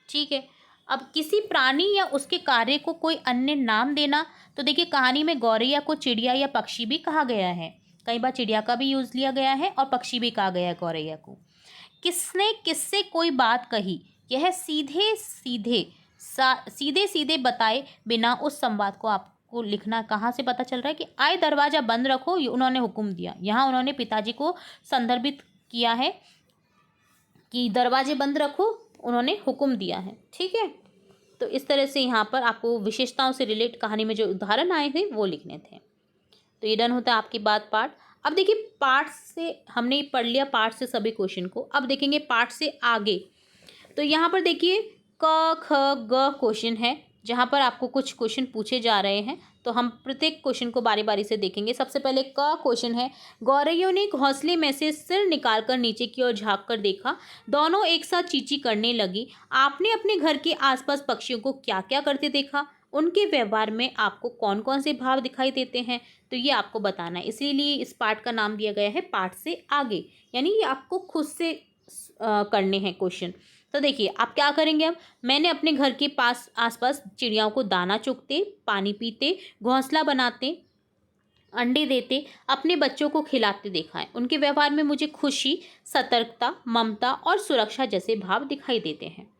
ठीक है। अब किसी प्राणी या उसके कार्य को कोई अन्य नाम देना, तो देखिए कहानी में गौरैया को चिड़िया या पक्षी भी कहा गया है, कई बार चिड़िया का भी यूज लिया गया है और पक्षी भी कहा गया है गौरैया को। किसने किससे कोई बात कही, यह सीधे सीधे बताए बिना उस संवाद को आपको लिखना। कहाँ से पता चल रहा है कि आए दरवाजा बंद रखो, ये उन्होंने हुक्म दिया। यहाँ उन्होंने पिताजी को संदर्भित किया है कि दरवाजे बंद रखो, उन्होंने हुक्म दिया है, ठीक है। तो इस तरह से यहाँ पर आपको विशेषताओं से रिलेट कहानी में जो उदाहरण आए थे वो लिखने थे। तो ये डन होता है आपकी बात पार्ट। अब देखिए पार्ट से हमने पढ़ लिया, पार्ट से सभी क्वेश्चन को। अब देखेंगे पार्ट से आगे। तो यहाँ पर देखिए क ख ग क्वेश्चन है, जहाँ पर आपको कुछ क्वेश्चन पूछे जा रहे हैं। तो हम प्रत्येक क्वेश्चन को बारी बारी से देखेंगे। सबसे पहले क क्वेश्चन है, गौरैया ने घोंसले में से सिर निकालकर नीचे की ओर झाँक कर देखा, दोनों एक साथ चींची करने लगी। आपने अपने घर के आसपास पक्षियों को क्या क्या करते देखा, उनके व्यवहार में आपको कौन कौन से भाव दिखाई देते हैं, तो ये आपको बताना है। इसीलिए इस पार्ट का नाम दिया गया है पार्ट से आगे, यानी ये आपको खुद से करने हैं क्वेश्चन। तो देखिए आप क्या करेंगे। अब मैंने अपने घर के पास आसपास चिड़ियाओं को दाना चुगते, पानी पीते, घोंसला बनाते, अंडे देते, अपने बच्चों को खिलाते देखा है। उनके व्यवहार में मुझे खुशी, सतर्कता, ममता और सुरक्षा जैसे भाव दिखाई देते हैं।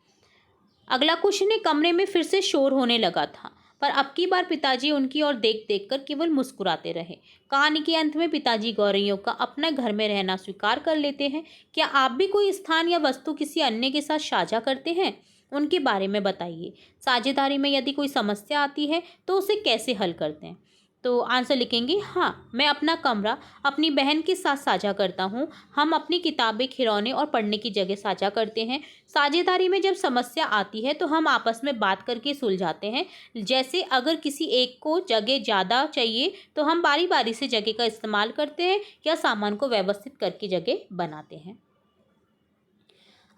अगला क्वेश्चन है, कमरे में फिर से शोर होने लगा था, पर अब की बार पिताजी उनकी ओर देख देख कर केवल मुस्कुराते रहे। कहानी के अंत में पिताजी गौरैयों का अपना घर में रहना स्वीकार कर लेते हैं। क्या आप भी कोई स्थान या वस्तु किसी अन्य के साथ साझा करते हैं? उनके बारे में बताइए। साझेदारी में यदि कोई समस्या आती है तो उसे कैसे हल करते हैं? तो आंसर लिखेंगे, हाँ मैं अपना कमरा अपनी बहन के साथ साझा करता हूँ। हम अपनी किताबें, खिलौने और पढ़ने की जगह साझा करते हैं। साझेदारी में जब समस्या आती है तो हम आपस में बात करके सुलझाते हैं। जैसे अगर किसी एक को जगह ज़्यादा चाहिए तो हम बारी बारी से जगह का इस्तेमाल करते हैं या सामान को व्यवस्थित करके जगह बनाते हैं।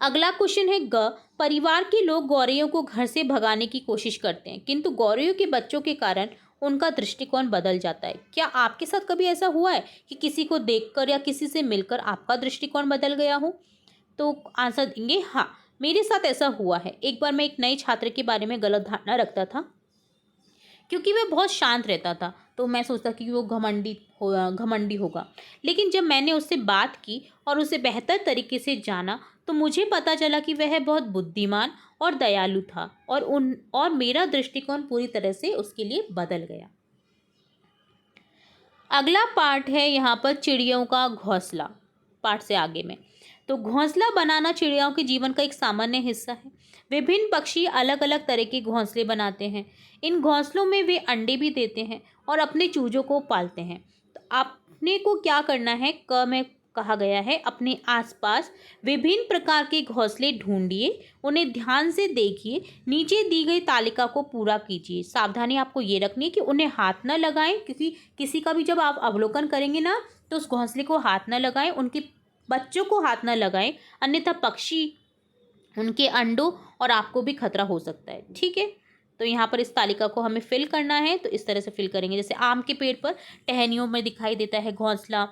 अगला क्वेश्चन है ग, परिवार के लोग गौरैयों को घर से भगाने की कोशिश करते हैं, किंतु गौरैयों के बच्चों के कारण उनका दृष्टिकोण बदल जाता है। क्या आपके साथ कभी ऐसा हुआ है कि किसी को देखकर या किसी से मिलकर आपका दृष्टिकोण बदल गया हो? तो आंसर देंगे, हाँ मेरे साथ ऐसा हुआ है। एक बार मैं एक नए छात्र के बारे में गलत धारणा रखता था, क्योंकि वह बहुत शांत रहता था, तो मैं सोचता कि वो घमंडी होगा। लेकिन जब मैंने उससे बात की और उसे बेहतर तरीके से जाना तो मुझे पता चला कि वह बहुत बुद्धिमान और दयालु था, और मेरा दृष्टिकोण पूरी तरह से उसके लिए बदल गया। अगला पार्ट है यहाँ पर चिड़ियों का घोंसला, पार्ट से आगे में। तो घोंसला बनाना चिड़ियाओं के जीवन का एक सामान्य हिस्सा है। विभिन्न पक्षी अलग अलग तरह के घोंसले बनाते हैं। इन घोंसलों में वे अंडे भी देते हैं और अपने चूजों को पालते हैं। तो आपने को क्या करना है, क में कहा गया है, अपने आसपास विभिन्न प्रकार के घोंसले ढूंढिए, उन्हें ध्यान से देखिए, नीचे दी गई तालिका को पूरा कीजिए। सावधानी आपको ये रखनी है कि उन्हें हाथ न लगाएं, क्योंकि किसी का भी जब आप अवलोकन करेंगे ना तो उस घोंसले को हाथ न लगाएं, उनके बच्चों को हाथ न लगाएं, अन्यथा पक्षी, उनके अंडों और आपको भी खतरा हो सकता है। ठीक है, तो यहाँ पर इस तालिका को हमें फिल करना है। तो इस तरह से फिल करेंगे, जैसे आम के पेड़ पर टहनियों में दिखाई देता है घोंसला।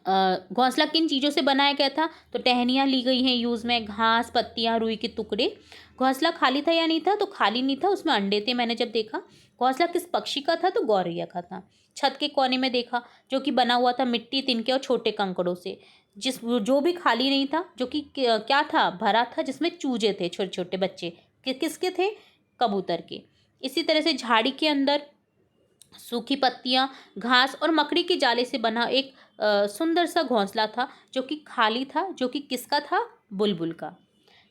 घोंसला किन चीज़ों से बनाया गया था, तो टहनियाँ ली गई हैं यूज़ में, घास, पत्तियाँ, रुई के टुकड़े। घोंसला खाली था या नहीं था, तो खाली नहीं था, उसमें अंडे थे। मैंने जब देखा घोंसला किस पक्षी का था, तो गौरैया का था। छत के कोने में देखा, जो कि बना हुआ था मिट्टी, तिनके और छोटे कंकड़ों से। जो भी खाली नहीं था, जो कि क्या था, भरा था, जिसमें चूजे थे, छोटे छोटे बच्चे। किसके थे, कबूतर के। इसी तरह से झाड़ी के अंदर सूखी पत्तियां, घास और मकड़ी के जाले से बना एक सुंदर सा घोंसला था, जो कि खाली था, जो कि किसका था, बुलबुल का।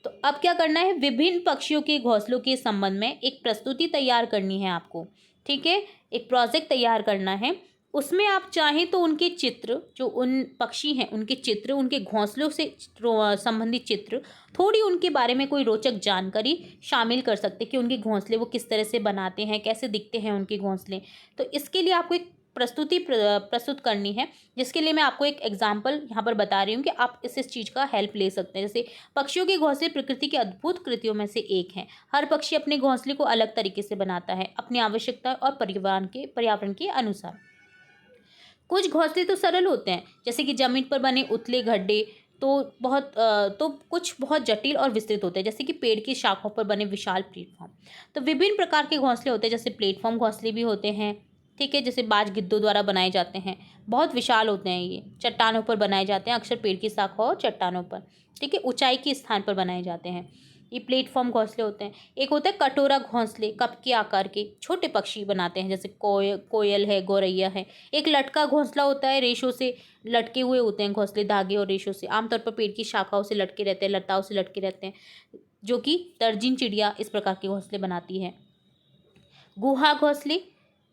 तो अब क्या करना है, विभिन्न पक्षियों के घोंसलों के संबंध में एक प्रस्तुति तैयार करनी है आपको। ठीक है, एक प्रोजेक्ट तैयार करना है। उसमें आप चाहें तो उनके चित्र, जो उन पक्षी हैं उनके चित्र, उनके घोंसलों से संबंधित चित्र, थोड़ी उनके बारे में कोई रोचक जानकारी शामिल कर सकते हैं कि उनके घोंसले वो किस तरह से बनाते हैं, कैसे दिखते हैं उनके घोंसले। तो इसके लिए आपको एक प्रस्तुति प्रस्तुत करनी है, जिसके लिए मैं आपको एक एग्जाम्पल यहाँ पर बता रही हूँ कि आप इस चीज़ का हेल्प ले सकते हैं। जैसे पक्षियों के घोंसले प्रकृति की अद्भुत कृतियों में से एक हैं। हर पक्षी अपने घोंसले को अलग तरीके से बनाता है, अपनी आवश्यकता और पर्यावरण के अनुसार। कुछ घोंसले तो सरल होते हैं, जैसे कि जमीन पर बने उथले गड्ढे, तो कुछ बहुत जटिल और विस्तृत होते हैं, जैसे कि पेड़ की शाखाओं पर बने विशाल प्लेटफॉर्म। तो विभिन्न प्रकार के घोंसले होते हैं, जैसे प्लेटफॉर्म घोंसले भी होते हैं। ठीक है, जैसे बाज गिद्धों द्वारा बनाए जाते हैं, बहुत विशाल होते हैं ये, चट्टानों पर बनाए जाते हैं, अक्सर पेड़ की शाखाओं और चट्टानों पर। ठीक है, ऊंचाई के स्थान पर बनाए जाते हैं, ये प्लेटफॉर्म घोंसले होते हैं। एक होता है कटोरा घोंसले, कप के आकार के छोटे पक्षी बनाते हैं, जैसे कोयल है, गौरैया है। एक लटका घोंसला होता है, रेशों से लटके हुए होते हैं घोंसले, धागे और रेशों से, आमतौर पर पेड़ की शाखाओं से लटके रहते हैं, लताओं से लटके रहते हैं, जो कि तर्जीन चिड़िया इस प्रकार के घोंसले बनाती है। गुहा घोंसले,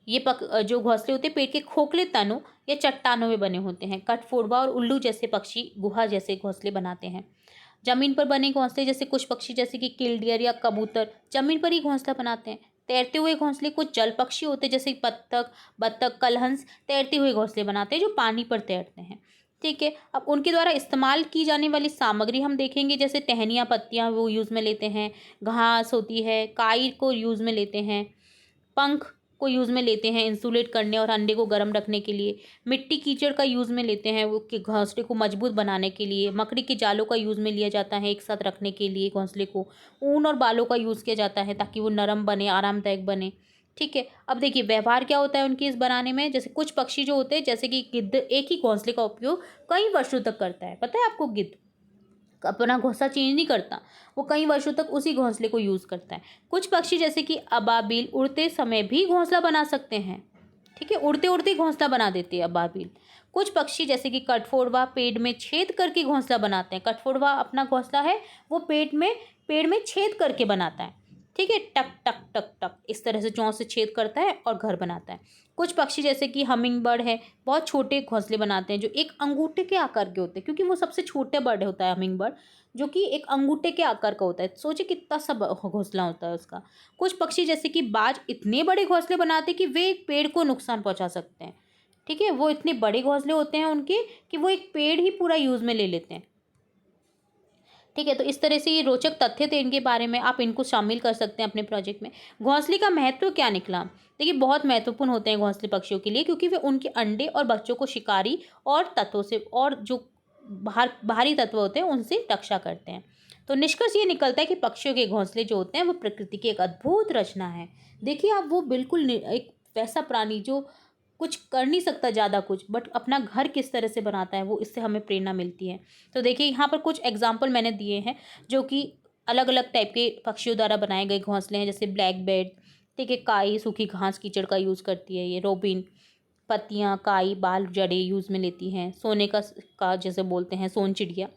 ये जो घोंसले होते हैं पेड़ के खोखले तनों या चट्टानों में बने होते हैं। कठफोड़वा और उल्लू जैसे पक्षी गुहा जैसे घोंसले बनाते हैं। जमीन पर बने घोंसले, जैसे कुछ पक्षी जैसे कि किलडियर या कबूतर जमीन पर ही घोंसला बनाते हैं। तैरते हुए घोंसले, कुछ जल पक्षी होते हैं जैसे बत्तख, कलहंस तैरते हुए घोंसले बनाते हैं, जो पानी पर तैरते हैं। ठीक है, अब उनके द्वारा इस्तेमाल की जाने वाली सामग्री हम देखेंगे, जैसे टहनियाँ, पत्तियाँ वो यूज़ में लेते हैं, घास होती है, काई को यूज़ में लेते हैं, पंख को यूज़ में लेते हैं इंसुलेट करने और अंडे को गर्म रखने के लिए, मिट्टी कीचड़ का यूज़ में लेते हैं वो कि घोंसले को मजबूत बनाने के लिए, मकड़ी के जालों का यूज़ में लिया जाता है एक साथ रखने के लिए घोंसले को, ऊन और बालों का यूज़ किया जाता है ताकि वो नरम बने, आरामदायक बने। ठीक है, अब देखिए व्यवहार क्या होता है उनके इस बनाने में। जैसे कुछ पक्षी जो होते हैं, जैसे कि गिद्ध, एक ही घोंसले का उपयोग कई वर्षों तक करता है, पता है आपको, गिद्ध अपना घोंसला चेंज नहीं करता, वो कई वर्षों तक उसी घोंसले को यूज़ करता है। कुछ पक्षी जैसे कि अबाबिल उड़ते समय भी घोंसला बना सकते हैं। ठीक है, उड़ते उड़ते घोंसला बना देते हैं अबाबिल। कुछ पक्षी जैसे कि कठफोड़वा पेड़ में छेद करके घोंसला बनाते हैं। कठफोड़वा अपना घोंसला है वो पेड़ में छेद करके बनाता है। ठीक है, टक टक टक टक इस तरह से चोंच से छेद करता है और घर बनाता है। कुछ पक्षी जैसे कि हमिंग बर्ड है, बहुत छोटे घोंसले बनाते हैं, जो एक अंगूठे के आकार के होते हैं, क्योंकि वो सबसे छोटे बर्ड होता है हमिंग बर्ड, जो कि एक अंगूठे के आकार का होता है। सोचिए कितना सा घोंसला होता है उसका। कुछ पक्षी जैसे कि बाज इतने बड़े घोंसले बनाते हैं कि वे एक पेड़ को नुकसान पहुंचा सकते हैं। ठीक है, वो इतने बड़े घोंसले होते हैं उनके कि वो एक पेड़ ही पूरा यूज़ में ले लेते हैं। ठीक है, तो इस तरह से ये रोचक तथ्य थे इनके बारे में, आप इनको शामिल कर सकते हैं अपने प्रोजेक्ट में। घोंसले का महत्व क्या निकला, देखिए बहुत महत्वपूर्ण होते हैं घोंसले पक्षियों के लिए, क्योंकि वे उनके अंडे और बच्चों को शिकारी और तत्वों से, और जो बाहरी तत्व होते हैं उनसे रक्षा करते हैं। तो निष्कर्ष ये निकलता है कि पक्षियों के घोंसले जो होते हैं वो प्रकृति की एक अद्भुत रचना है। देखिए आप, वो बिल्कुल एक वैसा प्राणी जो कुछ कर नहीं सकता ज़्यादा कुछ, बट अपना घर किस तरह से बनाता है, वो इससे हमें प्रेरणा मिलती है। तो देखिए यहाँ पर कुछ एग्जाम्पल मैंने दिए हैं, जो कि अलग अलग टाइप के पक्षियों द्वारा बनाए गए घोंसले हैं, जैसे ब्लैक बेड, ठीक है, काई सूखी घास कीचड़ का यूज़ करती है, ये रोबिन पत्तियाँ, काई, बाल, जड़ें यूज़ में लेती हैं। सोने का जैसे बोलते हैं सोन चिड़िया,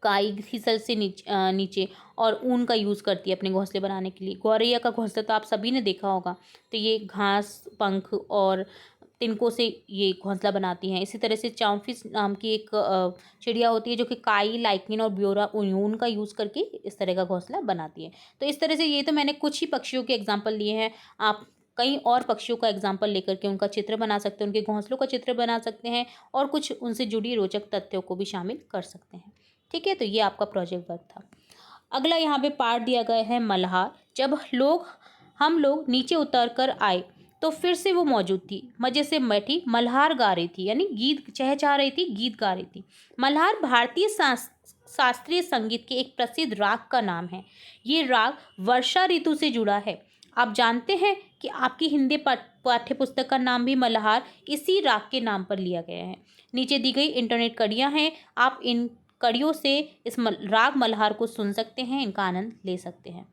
काई फिसल से नीचे और ऊन का यूज़ करती है अपने घोंसले बनाने के लिए। गौरैया का घोंसला तो आप सभी ने देखा होगा, तो ये घास, पंख और तिनकों से ये घोंसला बनाती हैं। इसी तरह से चाउफिश नाम की एक चिड़िया होती है जो कि काई, लाइकेन और ब्योरा ऊन का यूज़ करके इस तरह का घोंसला बनाती है। तो इस तरह से ये तो मैंने कुछ ही पक्षियों के एग्जाम्पल लिए हैं। आप कई और पक्षियों का एग्जाम्पल लेकर के उनका चित्र बना सकते हैं, उनके घोंसलों का चित्र बना सकते हैं और कुछ उनसे जुड़ी रोचक तथ्यों को भी शामिल कर सकते हैं। ठीक है, तो ये आपका प्रोजेक्ट वर्क था। अगला यहाँ पे पार्ट दिया गया है मल्हार। जब हम लोग नीचे उतर कर आए तो फिर से वो मौजूद थी, मजे से बैठी मल्हार गा रही थी, यानी गीत चहचहा रही थी, गीत गा रही थी। मल्हार भारतीय शास्त्रीय संगीत के एक प्रसिद्ध राग का नाम है। ये राग वर्षा ऋतु से जुड़ा है। आप जानते हैं कि आपकी हिंदी पाठ्य पुस्तक का नाम भी मल्हार इसी राग के नाम पर लिया गया है। नीचे दी गई इंटरनेट कड़ियाँ हैं, आप इन कड़ियों से इस राग मल्हार को सुन सकते हैं, इनका आनंद ले सकते हैं।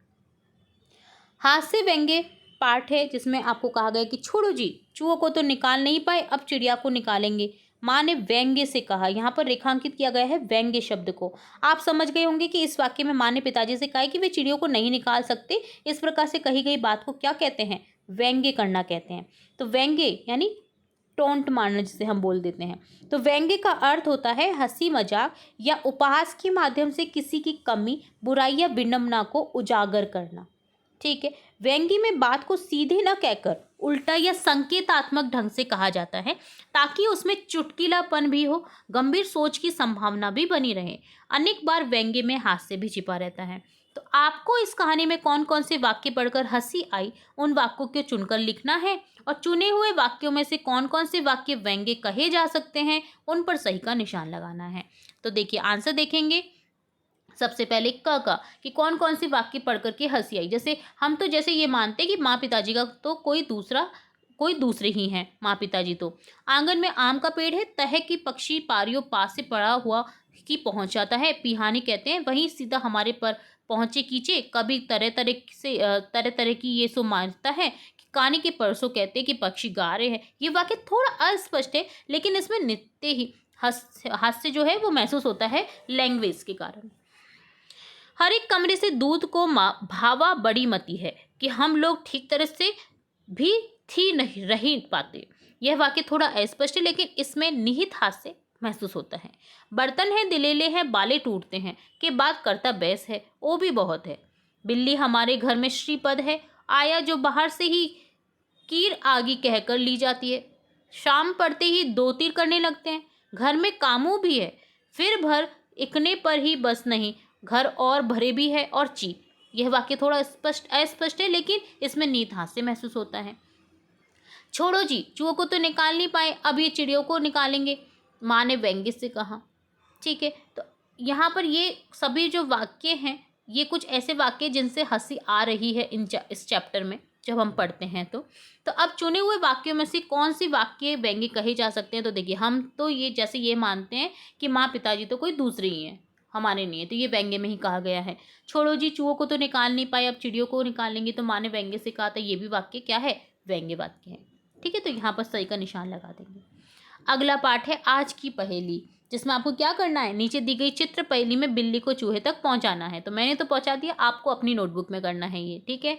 हास्य व्यंग्य पार्ट है जिसमें आपको कहा गया कि छोड़ो जी, चूहों को तो निकाल नहीं पाए, अब चिड़िया को निकालेंगे। माँ ने व्यंग्य से कहा। यहाँ पर रेखांकित किया गया है व्यंग्य शब्द को। आप समझ गए होंगे कि इस वाक्य में माँ ने पिताजी से कहा है कि वे चिड़ियों को नहीं निकाल सकते। इस प्रकार से कही गई बात को क्या कहते हैं? व्यंग्य करना कहते हैं। तो व्यंग्य यानी टोंट मारना जिसे हम बोल देते हैं। तो व्यंग्य का अर्थ होता है हंसी मजाक या उपहास के माध्यम से किसी की कमी, बुराई या विडंबना को उजागर करना। ठीक है, व्यंग्य में बात को सीधे न कहकर उल्टा या संकेतात्मक ढंग से कहा जाता है ताकि उसमें चुटकीलापन भी हो, गंभीर सोच की संभावना भी बनी रहे। अनेक बार व्यंग्य में हास्य भी छिपा रहता है। तो आपको इस कहानी में कौन कौन से वाक्य पढ़कर हंसी आई, उन वाक्यों को चुनकर लिखना है और चुने हुए वाक्यों में से कौन कौन से वाक्य व्यंग्य कहे जा सकते हैं, उन पर सही का निशान लगाना है। तो देखिए आंसर देखेंगे। सबसे पहले क का कि कौन कौन से वाक्य पढ़ करके हंसी आई। जैसे हम तो जैसे ये मानते हैं कि माँ पिताजी का तो कोई दूसरे ही हैं माँ पिताजी। तो आंगन में आम का पेड़ है, तह की पक्षी पारियों पास से पड़ा हुआ की पहुंच जाता है, पिहानी कहते हैं, वहीं सीधा हमारे पर पहुंचे कीचे, कभी तरह तरह की ये सो मारता है, कानी के परसों कहते हैं कि पक्षी गा रहे हैं। ये वाक्य थोड़ा अस्पष्ट है लेकिन इसमें नित्य ही हास्य जो है वो महसूस होता है लैंग्वेज के कारण। हर एक कमरे से दूध को भावा बड़ी मती है कि हम लोग ठीक तरह से भी थी नहीं रही पाते। यह वाक्य थोड़ा अस्पष्ट है लेकिन इसमें निहित हास्य महसूस होता है। बर्तन है दिलेले हैं बाले टूटते हैं के बाद करता बैस है, वो भी बहुत है। बिल्ली हमारे घर में श्रीपद है, आया जो बाहर से ही कीर आगी कहकर ली जाती है। शाम पड़ते ही दो तीर करने लगते हैं, घर में कामू भी है, फिर भर इकने पर ही बस नहीं, घर और भरे भी है और चीप। यह वाक्य थोड़ा अस्पष्ट है लेकिन इसमें निहित हास्य महसूस होता है। छोड़ो जी, चूहों को तो निकाल नहीं पाए, अब ये चिड़ियों को निकालेंगे, माँ ने व्यंग्य से कहा। ठीक है, तो यहाँ पर ये सभी जो वाक्य हैं ये कुछ ऐसे वाक्य जिनसे हंसी आ रही है इस चैप्टर में जब हम पढ़ते हैं। तो अब चुने हुए वाक्यों में से कौन सी वाक्य व्यंग्य कहे जा सकते हैं? तो देखिए हम तो ये जैसे ये मानते हैं कि माँ पिताजी तो कोई दूसरे ही हैं, हमारे नहीं है, तो ये व्यंग्य में ही कहा गया है। छोड़ो जी, चूहों को तो निकाल नहीं पाए, अब चिड़ियों को निकालेंगे, तो माँ ने व्यंग्य से कहा था, ये भी वाक्य क्या है? व्यंग्य वाक्य है। ठीक है, तो यहाँ पर सही का निशान लगा देंगे। अगला पार्ट है आज की पहेली, जिसमें आपको क्या करना है, नीचे दी गई चित्र पहेली में बिल्ली को चूहे तक पहुंचाना है। तो मैंने तो पहुंचा दिया, आपको अपनी नोटबुक में करना है ये। ठीक है,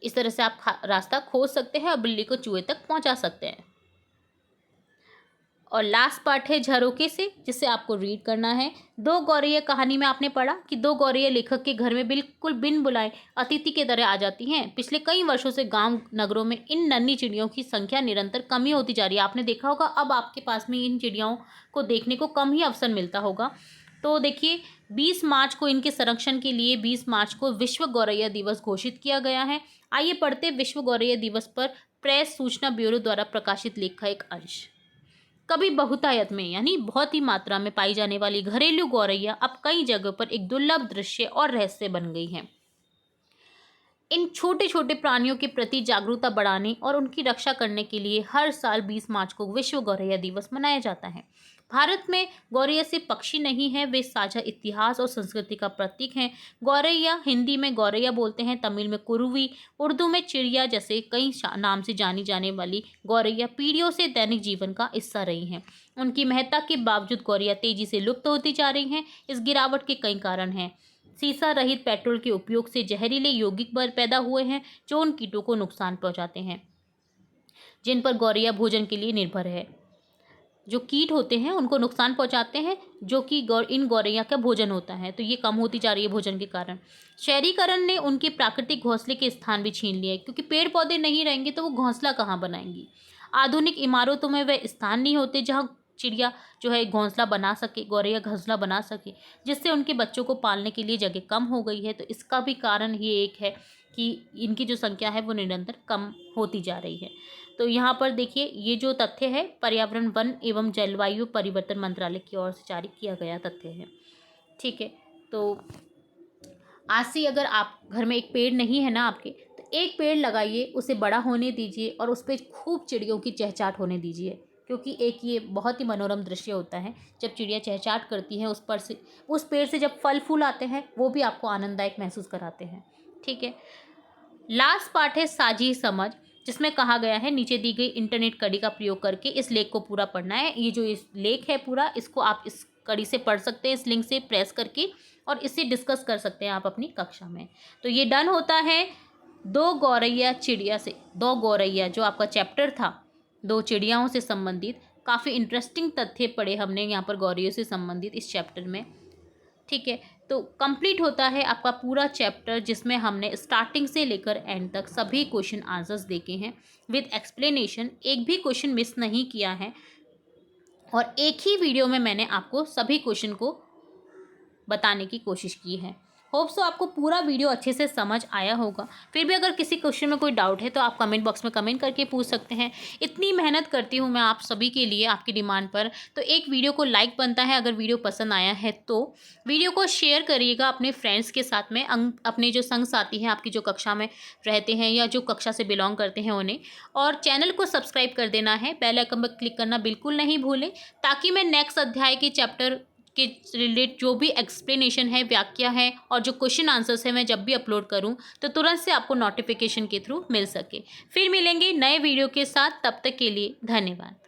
इस तरह से आप रास्ता खोज सकते हैं और बिल्ली को चूहे तक पहुंचा सकते हैं। और लास्ट पार्ट है झरोके से, जिसे आपको रीड करना है। दो गौरैया कहानी में आपने पढ़ा कि दो गौरैया लेखक के घर में बिल्कुल बिन बुलाए अतिथि के तरह आ जाती हैं। पिछले कई वर्षों से गांव नगरों में इन नन्ही चिड़ियों की संख्या निरंतर कमी होती जा रही है। आपने देखा होगा अब आपके पास में इन चिड़ियों को देखने को कम ही अवसर मिलता होगा। तो देखिए 20 मार्च को इनके संरक्षण के लिए 20 मार्च को विश्व गौरैया दिवस घोषित किया गया है। आइए पढ़ते विश्व गौरैया दिवस पर प्रेस सूचना ब्यूरो द्वारा प्रकाशित लेख का एक अंश। कभी बहुतायत में यानी बहुत ही मात्रा में पाई जाने वाली घरेलू गौरैया अब कई जगहों पर एक दुर्लभ दृश्य और रहस्य बन गई है। इन छोटे छोटे प्राणियों के प्रति जागरूकता बढ़ाने और उनकी रक्षा करने के लिए हर साल 20 मार्च को विश्व गौरैया दिवस मनाया जाता है। भारत में गौरैया सिर्फ पक्षी नहीं है, वे साझा इतिहास और संस्कृति का प्रतीक हैं। गौरैया, हिंदी में गौरैया बोलते हैं, तमिल में कुरुवी, उर्दू में चिड़िया जैसे कई नाम से जानी जाने वाली गौरैया पीढ़ियों से दैनिक जीवन का हिस्सा रही हैं। उनकी महत्ता के बावजूद गौरैया तेजी से लुप्त होती जा रही हैं। इस गिरावट के कई कारण हैं। सीसा रहित पेट्रोल के उपयोग से जहरीले यौगिक पैदा हुए हैं जो उन कीटों को नुकसान पहुंचाते हैं जिन पर गौरैया भोजन के लिए निर्भर है। जो कीट होते हैं उनको नुकसान पहुंचाते हैं जो कि इन गौरैया का भोजन होता है, तो ये कम होती जा रही है भोजन के कारण। शहरीकरण ने उनके प्राकृतिक घोंसले के स्थान भी छीन लिए, क्योंकि पेड़ पौधे नहीं रहेंगे तो वो घोंसला कहाँ बनाएंगी। आधुनिक इमारतों में वह स्थान नहीं होते जहाँ चिड़िया जो है घोंसला बना सके, गौरैया घोंसला बना सके, जिससे उनके बच्चों को पालने के लिए जगह कम हो गई है। तो इसका भी कारण ये एक है कि इनकी जो संख्या है वो निरंतर कम होती जा रही है। तो यहाँ पर देखिए, ये जो तथ्य है पर्यावरण, वन एवं जलवायु परिवर्तन मंत्रालय की ओर से जारी किया गया तथ्य है। ठीक है, तो आज से अगर आप घर में एक पेड़ नहीं है ना आपके, तो एक पेड़ लगाइए, उसे बड़ा होने दीजिए और उस पर खूब चिड़ियों की चहचहाट होने दीजिए, क्योंकि एक ये बहुत ही मनोरम दृश्य होता है जब चिड़िया चहचहाट करती हैं। उस पेड़ से जब फल फूल आते हैं वो भी आपको आनंददायक महसूस कराते हैं। ठीक है, लास्ट पार्ट है साझी समझ, जिसमें कहा गया है नीचे दी गई इंटरनेट कड़ी का प्रयोग करके इस लेख को पूरा पढ़ना है। ये जो इस लेख है पूरा, इसको आप इस कड़ी से पढ़ सकते हैं, इस लिंक से प्रेस करके, और इससे डिस्कस कर सकते हैं आप अपनी कक्षा में। तो ये डन होता है दो गौरैया चिड़िया से। दो गौरैया जो आपका चैप्टर था, दो चिड़ियाओं से संबंधित काफ़ी इंटरेस्टिंग तथ्य पढ़े हमने यहाँ पर गौरैया से संबंधित इस चैप्टर में। ठीक है, तो कंप्लीट होता है आपका पूरा चैप्टर, जिसमें हमने स्टार्टिंग से लेकर एंड तक सभी क्वेश्चन आंसर्स देखे हैं विद एक्सप्लेनेशन। एक भी क्वेश्चन मिस नहीं किया है और एक ही वीडियो में मैंने आपको सभी क्वेश्चन को बताने की कोशिश की है। होप सो आपको पूरा वीडियो अच्छे से समझ आया होगा। फिर भी अगर किसी क्वेश्चन में कोई डाउट है तो आप कमेंट बॉक्स में कमेंट करके पूछ सकते हैं। इतनी मेहनत करती हूँ मैं आप सभी के लिए, आपकी डिमांड पर, तो एक वीडियो को लाइक बनता है। अगर वीडियो पसंद आया है तो वीडियो को शेयर करिएगा अपने फ्रेंड्स के साथ में, अपने जो संग साथी हैं, आपकी जो कक्षा में रहते हैं या जो कक्षा से बिलोंग करते हैं उन्हें, और चैनल को सब्सक्राइब कर देना है। बेल आइकन पर क्लिक करना बिल्कुल नहीं भूलें, ताकि मैं नेक्स्ट अध्याय के चैप्टर के रिलेट जो भी एक्सप्लेनेशन है, व्याख्या है और जो क्वेश्चन आंसर्स है, मैं जब भी अपलोड करूं तो तुरंत से आपको नोटिफिकेशन के थ्रू मिल सके। फिर मिलेंगे नए वीडियो के साथ, तब तक के लिए धन्यवाद।